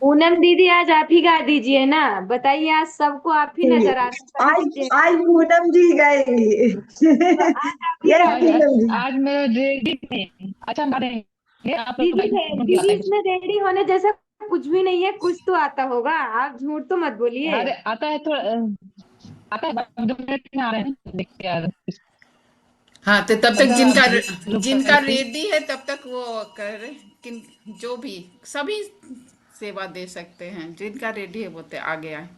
पूनम दीदी आज आप ही गा दीजिए ना, बताइए आज सबको आप ही नजर आ रहे हैं, आज सभी चेहरे। आज पूनम जी गाएंगी। तो आज आप ही गा यस आज दीजिए। पूनम जी। आज मेरा रेडी नहीं। अच्छा हम गा देंगे, आप लोग दीदी गाइए, हम लोग दीदी गाते इसमें रेडी होने जैसा कुछ भी नहीं है, कुछ तो आता होगा, आप झूठ तो मत हैं। बोलिए। अरे आता है थोड़ा, आता है, 2 मिनट में आ रहे हैं, देखते हैं यार। हाँ, तो तब तक एकदम आप जिनका लोग जिनका करेंगे। रेडी है तब तक वो कर, किन जो भी सभी सेवा दे सकते हैं, जिनका रेडी है वो तो आगे आए।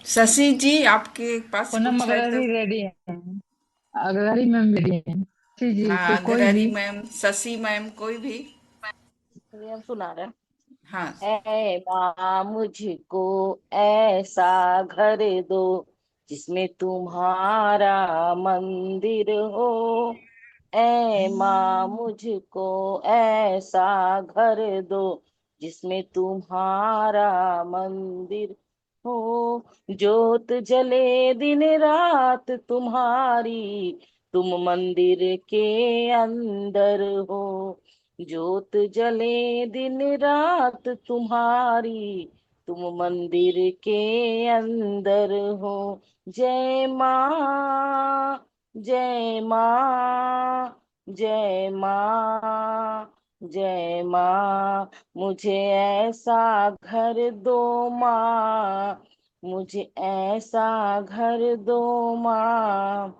शशि जी, आपके पास पूनम कुछ है तो? अग्रहरी रेडी है, अग्रहरी मैम रेडी है, जी हाँ, कोई अग्रहरी भी। मैम, शशि मैम, कोई भी। ये हम सुना रहे हाँ। हैं। ऐ माँ मुझको ऐसा घर दो, जिसमें तुम्हारा मंदिर हो। ऐ माँ मुझको ऐसा घर दो, जिसमें तुम्हारा मंदिर हो। ज्योत जले दिन रात तुम्हारी, तुम मंदिर के अंदर हो। ज्योत जले दिन रात तुम्हारी, तुम मंदिर के अंदर हो। जय माँ, जय माँ, जय माँ, जय माँ। मुझे ऐसा घर दो माँ, मुझे ऐसा घर दो माँ,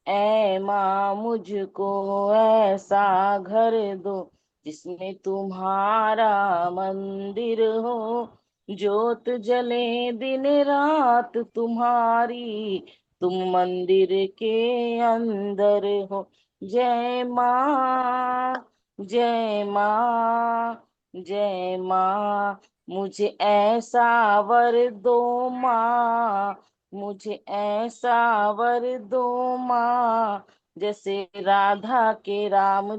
ऐ माँ मुझको ऐसा घर दो, जिसमें तुम्हारा मंदिर हो, ज्योत जले दिन रात तुम्हारी, तुम मंदिर के अंदर हो। जय माँ, जय माँ, जय माँ, मुझे ऐसा वर दो माँ, मुझे ऐसा वर दो माँ, जैसे राधा के राम,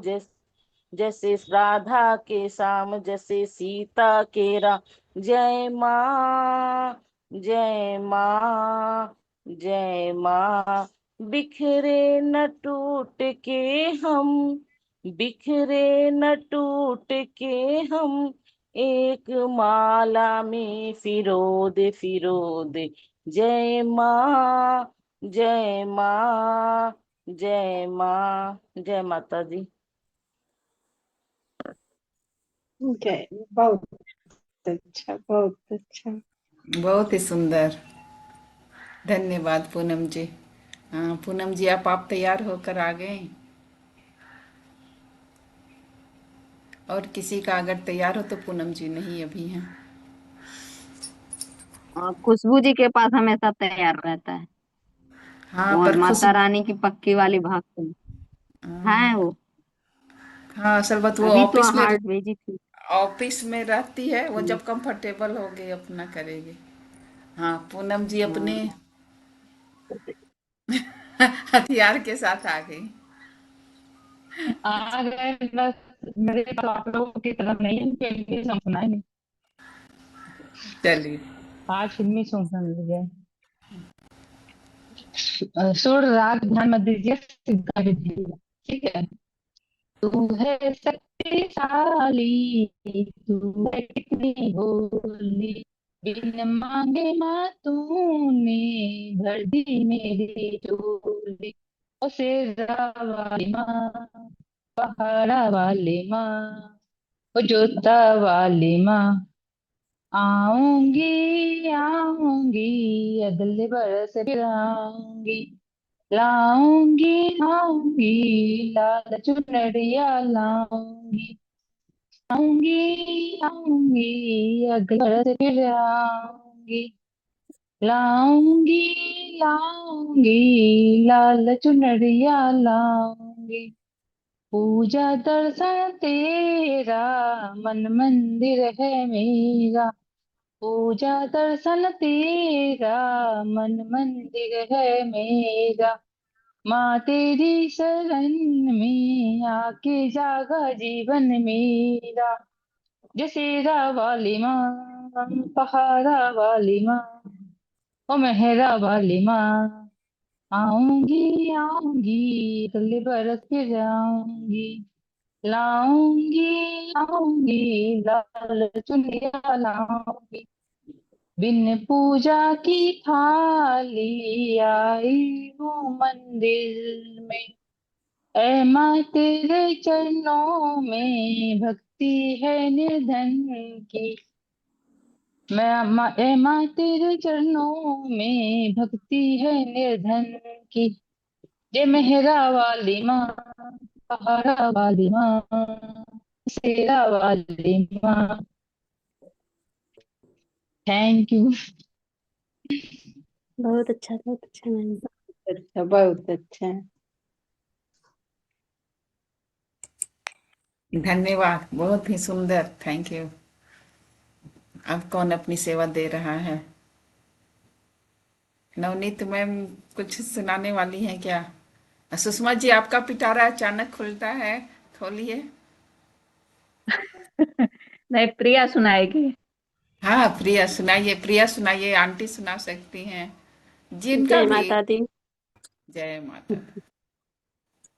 जैसे राधा के श्याम, जैसे सीता के राम। जय माँ, जय माँ, जय माँ, बिखरे न टूट के हम, बिखरे न टूट के हम, एक माला में फिरो दे, फिरो दे। जय माँ, जय माँ, जय माँ, जय माता दी। जय, बहुत अच्छा, बहुत अच्छा। बहुत ही सुंदर। धन्यवाद पूनम जी। हाँ पूनम जी, आप तैयार होकर आ गए। और किसी का अगर तैयार हो तो पूनम जी नहीं अभी हैं। और खुशबू जी के पास हमेशा तैयार रहता है। हाँ और पर खुश। माता रानी की पक्की वाली भक्त है वो। हाँ असल बात वो अभी तो ऑफिस में, हार्ट भेजी थी। ऑफिस में रहती है वो, हम्म, जब कंफर्टेबल हो गई अपना करेगी। हाँ पूनम जी अपने हाँ। हथियार के साथ आ गई। आ गए बस। मेरे पास आप लोगों की तरफ नहीं है, फिल्मी सॉन्ग सुनाए नहीं। चलिए। आज फिल्मी सॉन्ग सुन लीजिए। सुर राग ध्यान मत दीजिए, सीधा दीजिएगा। ठीक है। तू है शक्तिशाली, तू है कितनी भोली, बिन मांगे माँ तूने भर दी मेरी झोली। ओ शेरा वाली माँ, पहाड़ा वाली माँ, ओ जोता वाली माँ, आऊंगी आऊंगी अगले बरस फिर आऊंगी, लाऊंगी लाऊंगी लाल चुनरिया लाऊंगी, आऊंगी आऊंगी अगले बरस फिर आऊंगी, लाऊंगी लाऊंगी लाल चुनरिया लाऊंगी। पूजा दर्शन तेरा, मन मंदिर है मेरा, पूजा दर्शन तेरा, मन मंदिर है मेरा। माँ तेरी शरण में आके जागा जीवन मेरा। जसेरा वाली माँ, पहाड़ा वाली माँ, ओ मेहरा वाली माँ, आऊंगी आऊंगी अगले बरस फिर आऊंगी, लाऊंगी आऊंगी लाल चुनरिया लाऊंगी, बिन पूजा की थाली आई हूँ मंदिर में, ऐ माँ तेरे चरणों में भक्ति है निर्धन की, ऐ माँ तेरे चरणों में भक्ति है निर्धन की। जय मेहरा वाली माँ, पहाड़ा वाली माँ, शेरा वाली माँ। Thank you. बहुत अच्छा मैम। अच्छा, बहुत अच्छा। धन्यवाद, बहुत ही सुंदर। Thank you. अब कौन अपनी सेवा दे रहा है? नवनीत मैम कुछ सुनाने वाली हैं क्या? सुषमा जी, आपका पिटारा अचानक खुलता है, खोलिए। नहीं, प्रिया सुनाएगी। हाँ प्रिया सुनाइए, प्रिया सुनाइए, आंटी सुना सकती हैं, जिनका जय भी। माता दी। जय माता।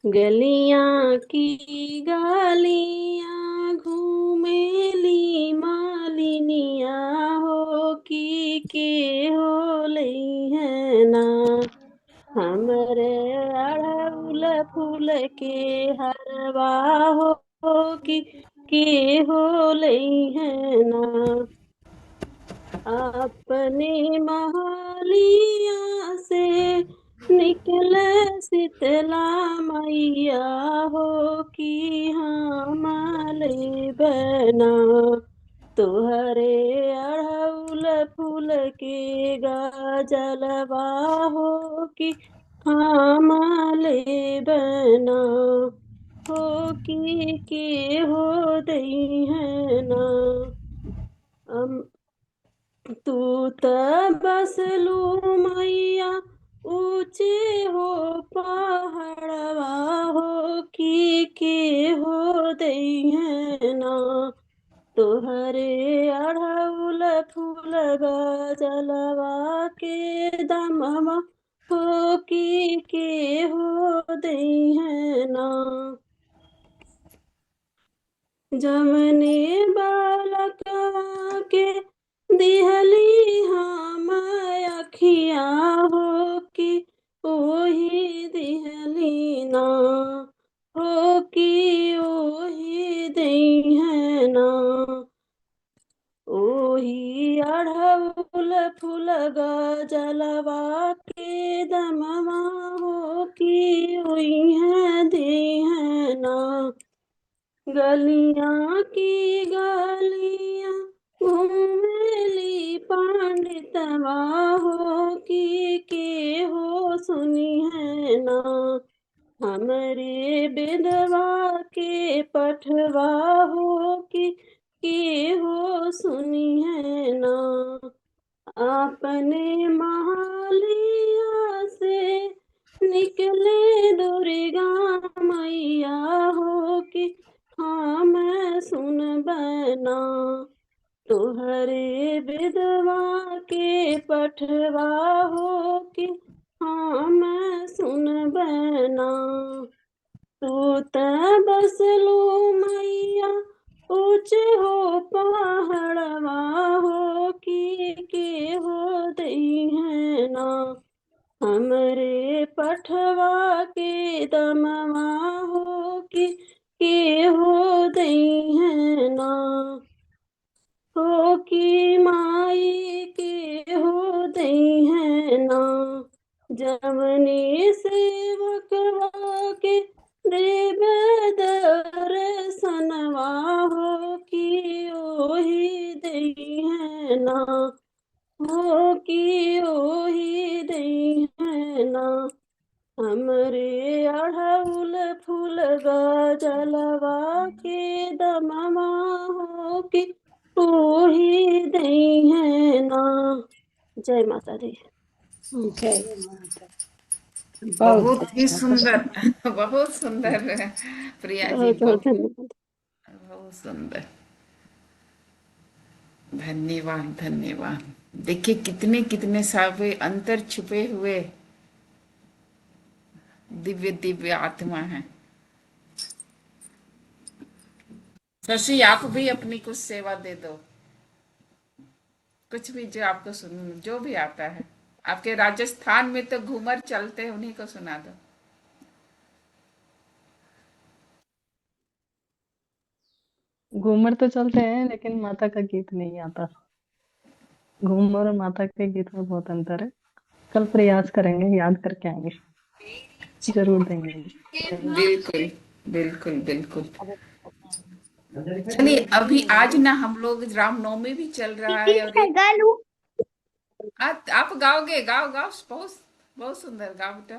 गलियां की गालियां घूमेली मालिनिया, हो की हो लई है ना, हमरे अड़हुल फूल के हरवा, हो की हो लई है ना। अपने महालिया से निकले शीतला मैया हो कि हमारे बना तुहरे अड़हुल फूल के गाजलवा हो कि हमारे बना हो कि के हो दई है ना। अम, तू त बसलू मैया ऊंचे हो पहाड़वा हो कि के हो दई है ना। तोहरे अड़हुल फूल जलवा के दमवा हो कि के हो दई है ना। जमने बालकवा के दिहली हम अखिया हो कि ओही दिहली ना हो कि ओही दई है ना। ओही अड़हुल फूल जलवा के दमवा हो कि ओही है दे है ना। गलियां की गलियां घूमेली पंडितवा हो कि के हो सुनी है ना। हमरे विधवा के पठवा हो कि हो सुनी है ना। अपने महालिया से निकले दुर्गा मैया हो कि हाँ मैं सुन बना तुहरे विधवा के पठवा हो कि हाँ मैं सुन बना। तू त बसलू मैया ऊंचे हो पहाड़वा हो कि के हो दई है ना। हमरे पठवा के दमवा हो कि हो दई है ना। हो कि माई के हो दई है ना। जवनी सेवकवा के देव दर्शनवा हो कि ओही दई है ना। हो कि ओही दई है ना। हमरे अड़हुल फूल जलवा के दमवा हो कि ओही दई है ना। जय माता दी। जय माता। बहुत बहुत ही अच्छा सुंदर। बहुत बहुत सुंदर प्रिया जी, बहुत बहुत धन्यवाद। बहुत सुंदर। धन्यवाद धन्यवाद। देखिए कितने कितने सारे अंतर छुपे हुए दिव्य दिव्य आत्मा है। शशि, आप भी अपनी कुछ सेवा दे दो, कुछ भी जो आपको सुन, जो भी आता है। आपके राजस्थान में तो घूमर चलते हैं, उन्हीं को सुना दो। घूमर तो चलते हैं लेकिन माता का गीत नहीं आता। घूमर और माता के गीत में बहुत अंतर है। कल प्रयास करेंगे, याद करके आएंगे, जरूर देंगे। बिल्कुल बिल्कुल बिल्कुल। चलिए अभी आज ना हम लोग रामनवमी भी चल रहा है और एक आप गाओगे, गाओ गाओ, बहुत बहुत सुंदर, गाओ बेटा।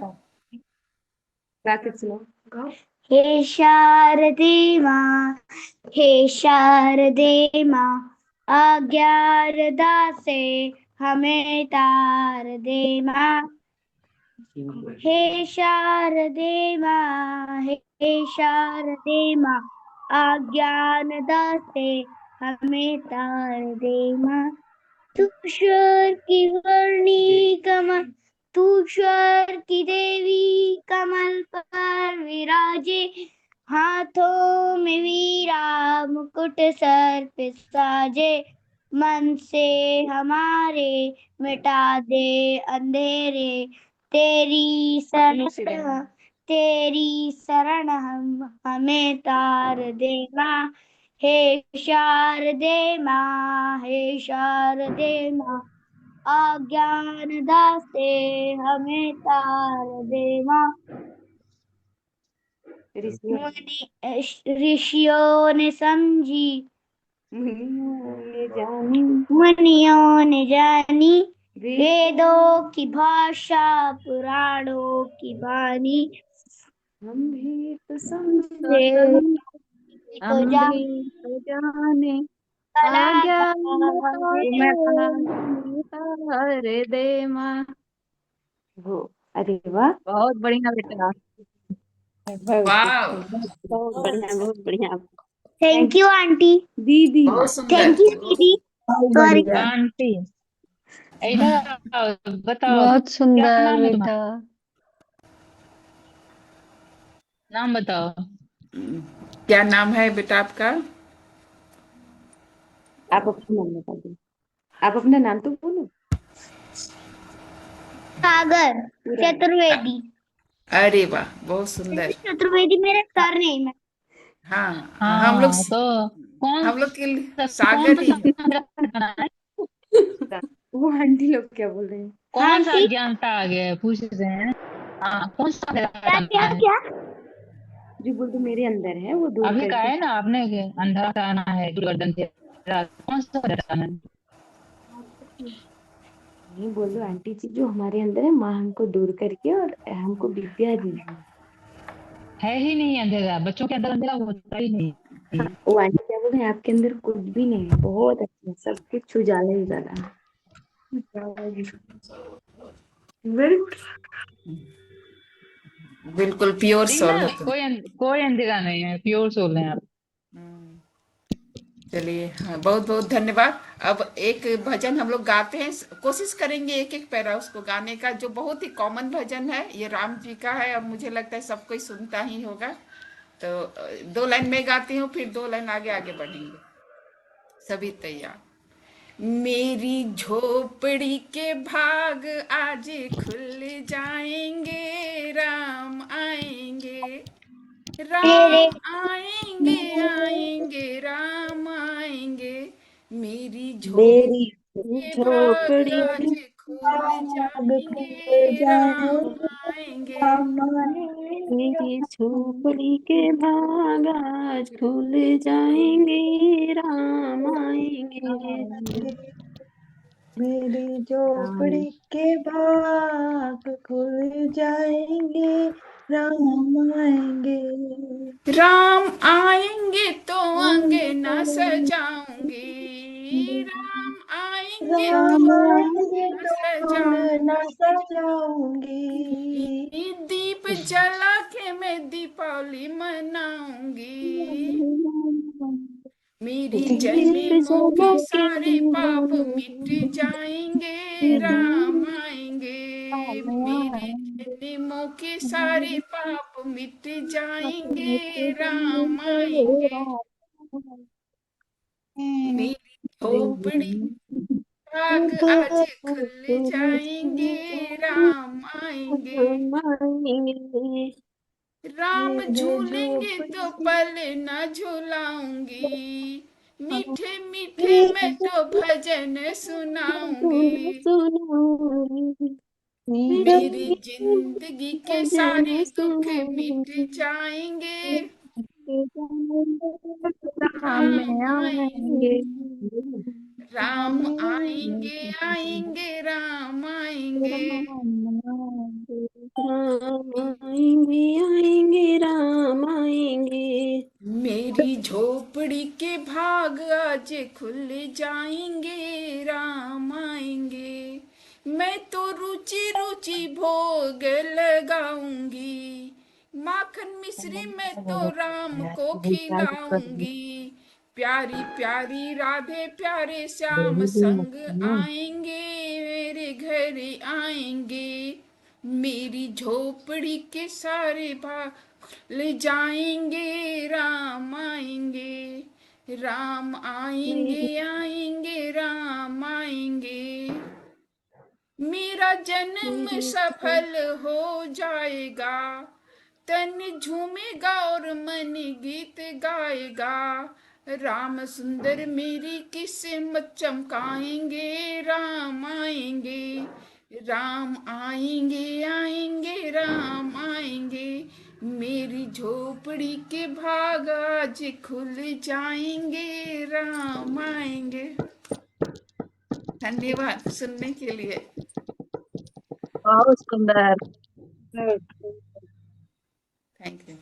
हे शारदे माँ, हे शारदे माँ, आज्ञा से हमें तार दे माँ। हे शारदे माँ, हे शारदे माँ, आज्ञान से हमें तार दे माँ। तू ईश्वर की वर्णी कमल, तू ईश्वर की देवी कमल पर विराजे। हाथों में वीरा मुकुट सर पे साजे। मन से हमारे मिटा दे अंधेरे। तेरी शरण हम हमें तार दे माँ। हे शारदे माँ, हे शारदे माँ, अज्ञान दासे हमें तार दे माँ। ऋषियों ने समझी, मुनियों ने जानी, वेदों की भाषा पुराणों की वाणी। हम भी तो समझे, तो हम जान भी तो जाने, कला अज्ञान हमें तारे दे माँ। वो, अरे वाह, बहुत बढ़िया बेटा, वाह, बहुत बढ़िया, बहुत बढ़िया। Thank you aunty. दीदी, बहुत सुंदर। थैंक यू दीदी। बहुत सॉरी। बढ़िया। आंटी इधर आओ, बताओ बहुत क्या सुंदर नाम है बेटा। तुम्हारा? नाम बताओ। क्या नाम है बेटा आपका? आप अपना नाम बता दो, आप अपना नाम तो बोलो। सागर चतुर्वेदी। अरे वाह, बहुत सुंदर। चतुर्वेदी मेरा सरनेम है। हाँ, हाँ तो कौन हम लोग के लिए कौन सागर सा ही। सब्जेक्ट बनाना है? वो आंटी लोग क्या बोल रहे हैं? हाँ कौन सा आंटी। अज्ञानता आ गया है, पूछ रहे हैं। हाँ, कौन सा अध्याय क्या करना क्या है? क्या? जो बोल तो मेरे अंदर है वो दूर अभी कहा करके। है ना आपने कि अंधा कराना है दुर्गंधन से। कौन सा कराना है? नहीं बोलो आंटी जी, जो हमारे अंदर है माँ हमको दूर करके और हमको विद्या दीजिए। है ही नहीं अंधेरा, बच्चों के अंदर अंधेरा होता ही नहीं। वो आंटी क्या बोल रहे हैं, आपके अंदर कुछ भी नहीं है, बहुत अच्छा, सब कुछ उजाला ही उजाला है। Very good. बिल्कुल प्योर ठीक ना, सोल हो तुम। कोई अंधेरा नहीं है, प्योर सोल है आप। हम्म, चलिए, हाँ, बहुत बहुत धन्यवाद। अब एक भजन हम लोग गाते हैं, कोशिश करेंगे एक एक पैरा उसको गाने का, जो बहुत ही कॉमन भजन है, ये राम जी का है और मुझे लगता है सब कोई सुनता ही होगा। तो 2 लाइन में गाती हूँ, फिर 2 लाइन आगे आगे बढ़ेंगे। सभी तैयार। मेरी झोपड़ी के भाग आज खुल जाएंगे, राम आएंगे, मेरे राम आएंगे, आएंगे राम आएंगे। मेरी झोपड़ी मेरी के भाग झोपड़ी आज की खुल आग खुल जाएंगे, राम जाएंगे, आएंगे। मेरी झोपड़ी के भाग आज खुल जाएंगे, राम आएंगे। मेरी राम झोपड़ी के भाग खुल जाएंगे, राम आएंगे। राम आएंगे तो अंगना सजाऊंगी, राम आएंगे तो राम आएंगे अंगना तो सजाऊंगी। अंगना सजाऊंगी। दीप जला के मैं दीपावली मनाऊंगी। मेरी दीप जन्मों जला के के सारे पाप मिट जाएंगे, राम आएंगे। मेरे जन्मों के सारे पाप मिट जाएंगे, राम आएंगे। मेरी झोपड़ी भाग आज खुल जाएंगे, राम आएंगे। राम आएंगे। राम मेरे झूलेंगे झोपड़ी तो के पल न झुलाऊंगी, मीठे मीठे मेरे मैं तो भजन धुन सुनाऊंगी। सुनाऊंगी। मेरे मेरी जिंदगी के भजन सारे दुख मिट सुनाऊंगी। जाएंगे, राम राम आएंगे, आएंगे, राम राम आएंगे, आएंगे, आएंगे राम आएंगे। राम आएंगे, आएंगे राम आएंगे। मेरी झोपड़ी के भाग आज खुल जाएंगे, राम आएंगे। मैं तो रुचि रुचि भोग लगाऊंगी, माखन मिश्री मैं तो राम को खिलाऊंगी। प्यारी प्यारी राधे प्यारे श्याम संग आएंगे, मेरे घर आएंगे। मेरी झोपड़ी के सारे भाग ले जाएंगे, राम आएंगे, राम आएंगे, आएंगे राम आएंगे। मेरा जन्म सफल हो जाएगा, तन झूमेगा और मन गीत गाएगा। राम सुंदर मेरी किस्मत चमकाएंगे, राम आएंगे, राम आएंगे, आएंगे राम आएंगे, मेरी झोपड़ी के भाग आज खुल जाएंगे, राम आएंगे। धन्यवाद सुनने के लिए। बहुत सुंदर। Thank you.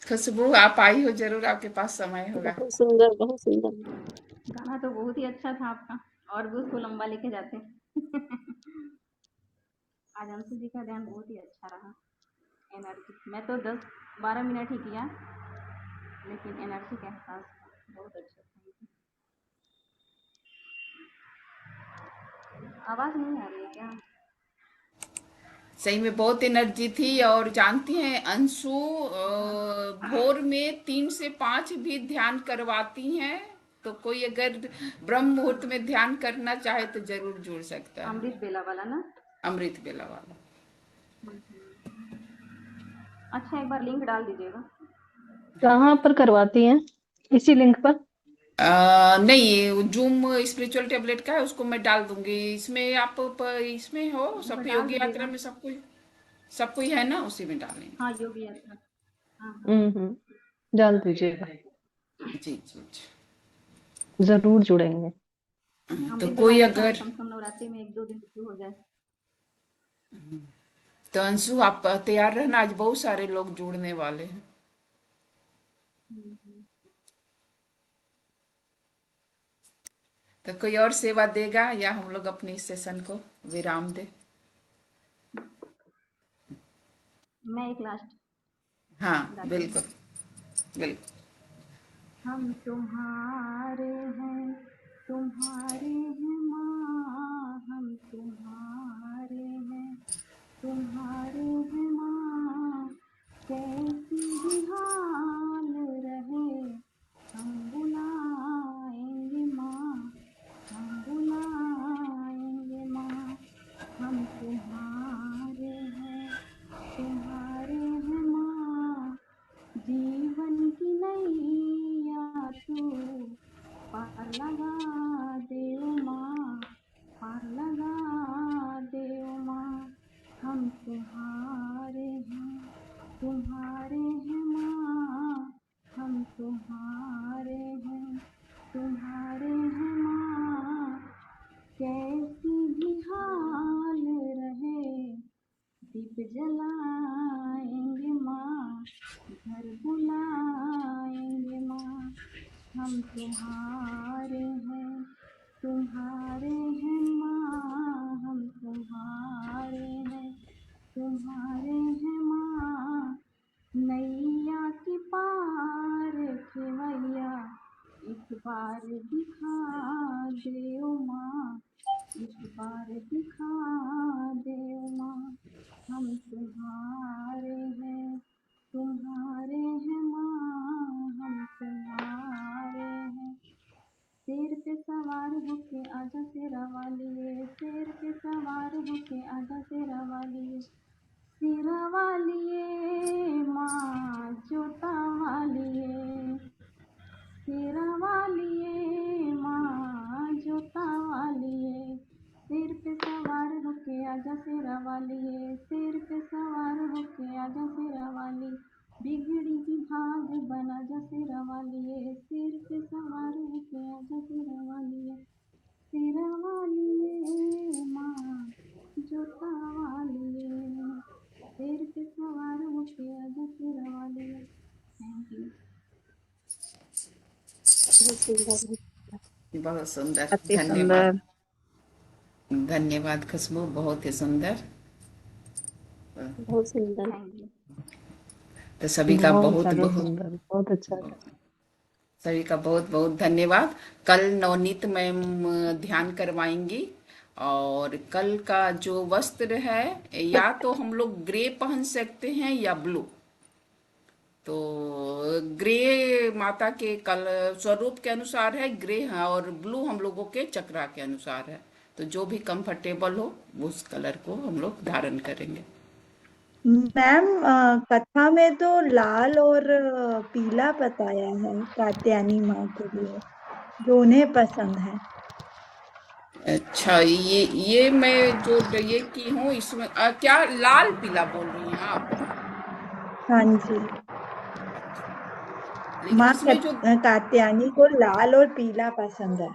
खुशबू आप आई हो, जरूर आपके पास समय होगा। बहुत सुंदर, बहुत सुंदर। गाना तो बहुत ही अच्छा था आपका, और भी उसको लंबा लेके जाते। आज अंशु जी का ध्यान बहुत ही अच्छा रहा। एनर्जी मैं तो 10-12 मिनट ही किया, लेकिन एनर्जी का एहसास बहुत अच्छा था। आवाज नहीं आ रही है क्या? सही में बहुत एनर्जी थी। और जानती हैं अंशु भोर में 3 से 5 भी ध्यान करवाती हैं, तो कोई अगर ब्रह्म मुहूर्त में ध्यान करना चाहे तो जरूर जुड़ सकता है। अमृत बेला वाला ना? अमृत बेला वाला। अच्छा, एक बार लिंक डाल दीजिएगा। कहाँ पर करवाती हैं? इसी लिंक पर? नहीं, जूम स्पिरिचुअल टैबलेट का है, उसको मैं डाल दूंगी। इसमें आप इसमें हो सब डाल योगी यात्रा दीजिएगा। में सब कोई है ना, उसी में डालेंगे। हाँ, योगी यात्रा। हाँ, डाल दीजिएगा, जी जी जी, जरूर जुड़ेंगे। तो अमृत कोई बेला का अगर कम से कम नवरात्रि में 1-2 दिन शुरू हो जाए। तो अंशु आप तैयार रहना, आज बहुत सारे लोग जुड़ने वाले हैं। तो कोई और सेवा देगा या हम लोग अपने इस सेशन को विराम दे? मैं एक लास्ट हाँ बिल्कुल बिल्कुल। हम तुम्हारे हैं, तुम्हारे हैं माँ, हम तुम्हारे हैं, तुम्हारे हैं माँ, कैसी भी हाल रहे हम बुलाएंगे माँ, हम बुलाएंगे माँ। हम तुम्हारे हैं, तुम्हारे हैं माँ, जीवन की नैया तू पार लगा दे माँ, पार लगा दे माँ। हम तुम्हारे हैं, तुम्हारे हैं माँ, हम तुम्हारे हैं, तुम्हारे हैं माँ, कैसी भी हाल रहे दीप जलाएंगे माँ, घर बुलाएंगे माँ। हम तुम्हारे हैं, तुम्हारे हैं माँ, हम तुम्हारे हैं, तुम्हारे हैं माँ। नैया की पार खेवैया एक बार दिखा दे माँ, एक बार दिखा दे माँ। हम तुम्हारे हैं, तुम्हारे हैं माँ, हम तुम्हारे हैं। शेर पे सवार होके आजा शेरा वालिए, शेर पे सवार होके आजा शेरा वालिए, शेरा वालिए माँ जोता वालिए, शेरा वालिए माँ जोता वालिए। शेर पे सवार होके आजा शेरा वालिए, शेर पे सवार होके आजा शेरा वाली, बिगड़ी की भाग बना जा शेरा वालिए, शेर पे सवार होके आजा शेरा वालिए, शेरा वालिए माँ जोता वालिए, शेर पे सवार होके आजा शेरा वालिए। Thank you. बहुत सुंदर, बहुत सुंदर, अति धन्यवाद। सुंदर। धन्यवाद खुशबू, बहुत ही सुंदर। बहुत सुंदर। तो सभी का बहुत बहुत ज्यादा बहुत सुंदर, बहुत अच्छा था। सभी का बहुत बहुत धन्यवाद। कल नवनीत मैम ध्यान करवाएंगी, और कल का जो वस्त्र है या तो हम लोग ग्रे पहन सकते हैं या ब्लू। तो ग्रे माता के कल स्वरूप के अनुसार है ग्रे है, और ब्लू हम लोगों के चक्रा के अनुसार है। तो जो भी कंफर्टेबल हो उस कलर को हम लोग धारण करेंगे। मैम कथा में तो लाल और पीला बताया है कात्यायनी माँ के लिए, जो उन्हें पसंद है। अच्छा, ये मैं जो ये की हूँ इसमें क्या लाल पीला बोल रही हैं आप? हाँ जी। लेकिन माँ इसमें जो कात्यायनी को लाल और पीला पसंद है।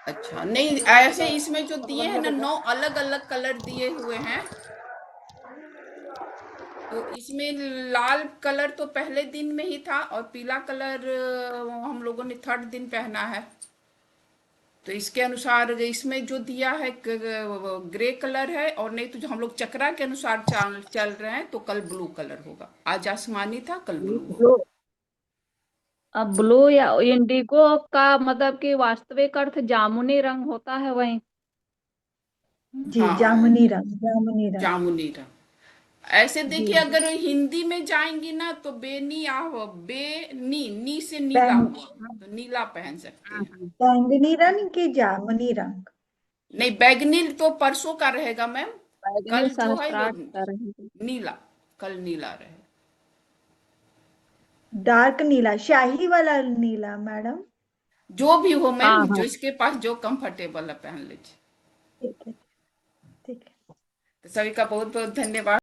अच्छा नहीं, ऐसे इसमें जो दिए हैं ना 9 अलग अलग कलर दिए हुए हैं, तो इसमें लाल कलर तो पहले दिन में ही था और पीला कलर हम लोगों ने थर्ड दिन पहना है। तो इसके अनुसार इसमें जो दिया है ग्रे कलर है, और नहीं तो जो हम लोग चक्रा के अनुसार चल रहे हैं तो कल ब्लू कलर होगा। आज आसमानी था, कल ब्लू होगा। ब्लू। अब ब्लू या इंडिगो का मतलब कि वास्तविक अर्थ जामुनी रंग होता है वही। जी, हाँ, जामुनी रंग, जामुनी रंग। जामुनी रंग। ऐसे जी देखिए, जी। अगर हिंदी में जाएंगी ना तो बेनी बेनी नी से नीला बैंग हुआ, तो नीला पहन सकते हैं। बैंगनी रंग की जामुनी रंग। नहीं, बैगनी तो परसों का रहेगा मैम। बैगनी कल जो है वो सहस्त्रार्थ कर रहे हैं। नीला, कल नीला रहे। डार्क नीला, शाही वाला नीला मैडम। जो भी हो हाँ मैम, जो हाँ। इसके पास जो कंफर्टेबल है पहन लीजिए। ठीक है, ठीक है। तो सभी का बहुत बहुत धन्यवाद।